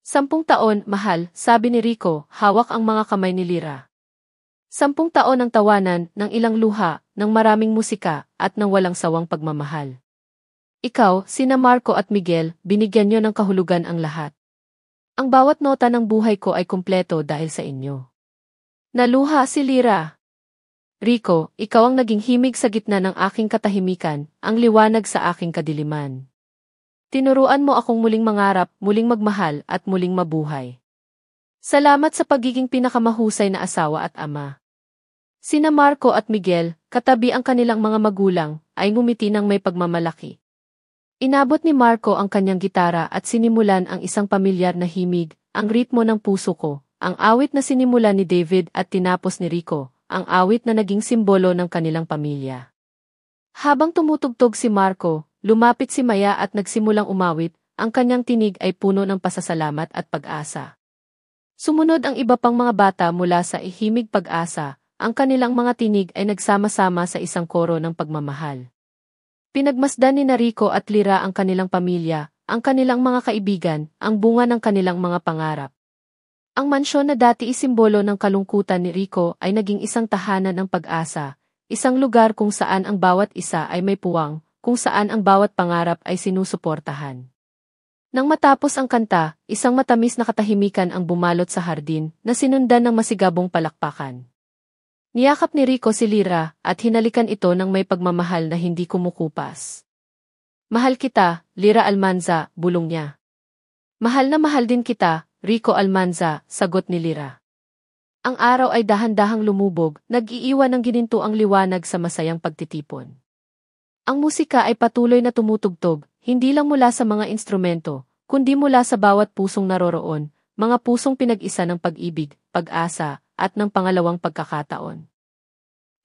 10 taon, mahal, sabi ni Rico, hawak ang mga kamay ni Lyra. 10 taon ng tawanan, ng ilang luha, ng maraming musika, at ng walang sawang pagmamahal. Ikaw, sina Marco at Miguel, binigyan niyo ng kahulugan ang lahat. Ang bawat nota ng buhay ko ay kumpleto dahil sa inyo. Naluha si Lyra. Rico, ikaw ang naging himig sa gitna ng aking katahimikan, ang liwanag sa aking kadiliman. Tinuruan mo akong muling mangarap, muling magmahal, at muling mabuhay. Salamat sa pagiging pinakamahusay na asawa at ama. Sina Marco at Miguel, katabi ang kanilang mga magulang, ay ngumiti ng may pagmamalaki. Inabot ni Marco ang kanyang gitara at sinimulan ang isang pamilyar na himig, ang ritmo ng puso ko, ang awit na sinimulan ni David at tinapos ni Rico, ang awit na naging simbolo ng kanilang pamilya. Habang tumutugtog si Marco, lumapit si Maya at nagsimulang umawit, ang kanyang tinig ay puno ng pasasalamat at pag-asa. Sumunod ang iba pang mga bata mula sa ihimig pag-asa, ang kanilang mga tinig ay nagsama-sama sa isang koro ng pagmamahal. Pinagmasdan ni Rico at Lyra ang kanilang pamilya, ang kanilang mga kaibigan, ang bunga ng kanilang mga pangarap. Ang mansyon na dati isimbolo ng kalungkutan ni Rico ay naging isang tahanan ng pag-asa, isang lugar kung saan ang bawat isa ay may puwang, kung saan ang bawat pangarap ay sinusuportahan. Nang matapos ang kanta, isang matamis na katahimikan ang bumalot sa hardin na sinundan ng masigabong palakpakan. Niyakap ni Rico si Lyra at hinalikan ito ng may pagmamahal na hindi kumukupas. Mahal kita, Lyra Almanza, bulong niya. Mahal na mahal din kita, Rico Almanza, sagot ni Lyra. Ang araw ay dahan-dahang lumubog, nag-iiwan ng ginintuang liwanag sa masayang pagtitipon. Ang musika ay patuloy na tumutugtog, hindi lang mula sa mga instrumento, kundi mula sa bawat pusong naroroon, mga pusong pinag-isa ng pag-ibig, pag-asa, at ng pangalawang pagkakataon.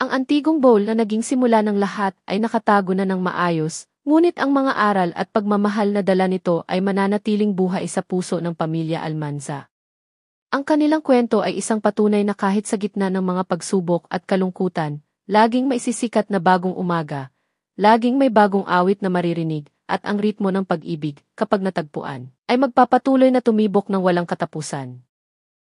Ang antigong bowl na naging simula ng lahat ay nakatago na ng maayos, ngunit ang mga aral at pagmamahal na dala nito ay mananatiling buhay sa puso ng pamilya Almanza. Ang kanilang kwento ay isang patunay na kahit sa gitna ng mga pagsubok at kalungkutan, laging may sisikat na bagong umaga, laging may bagong awit na maririnig, at ang ritmo ng pag-ibig, kapag natagpuan, ay magpapatuloy na tumibok ng walang katapusan.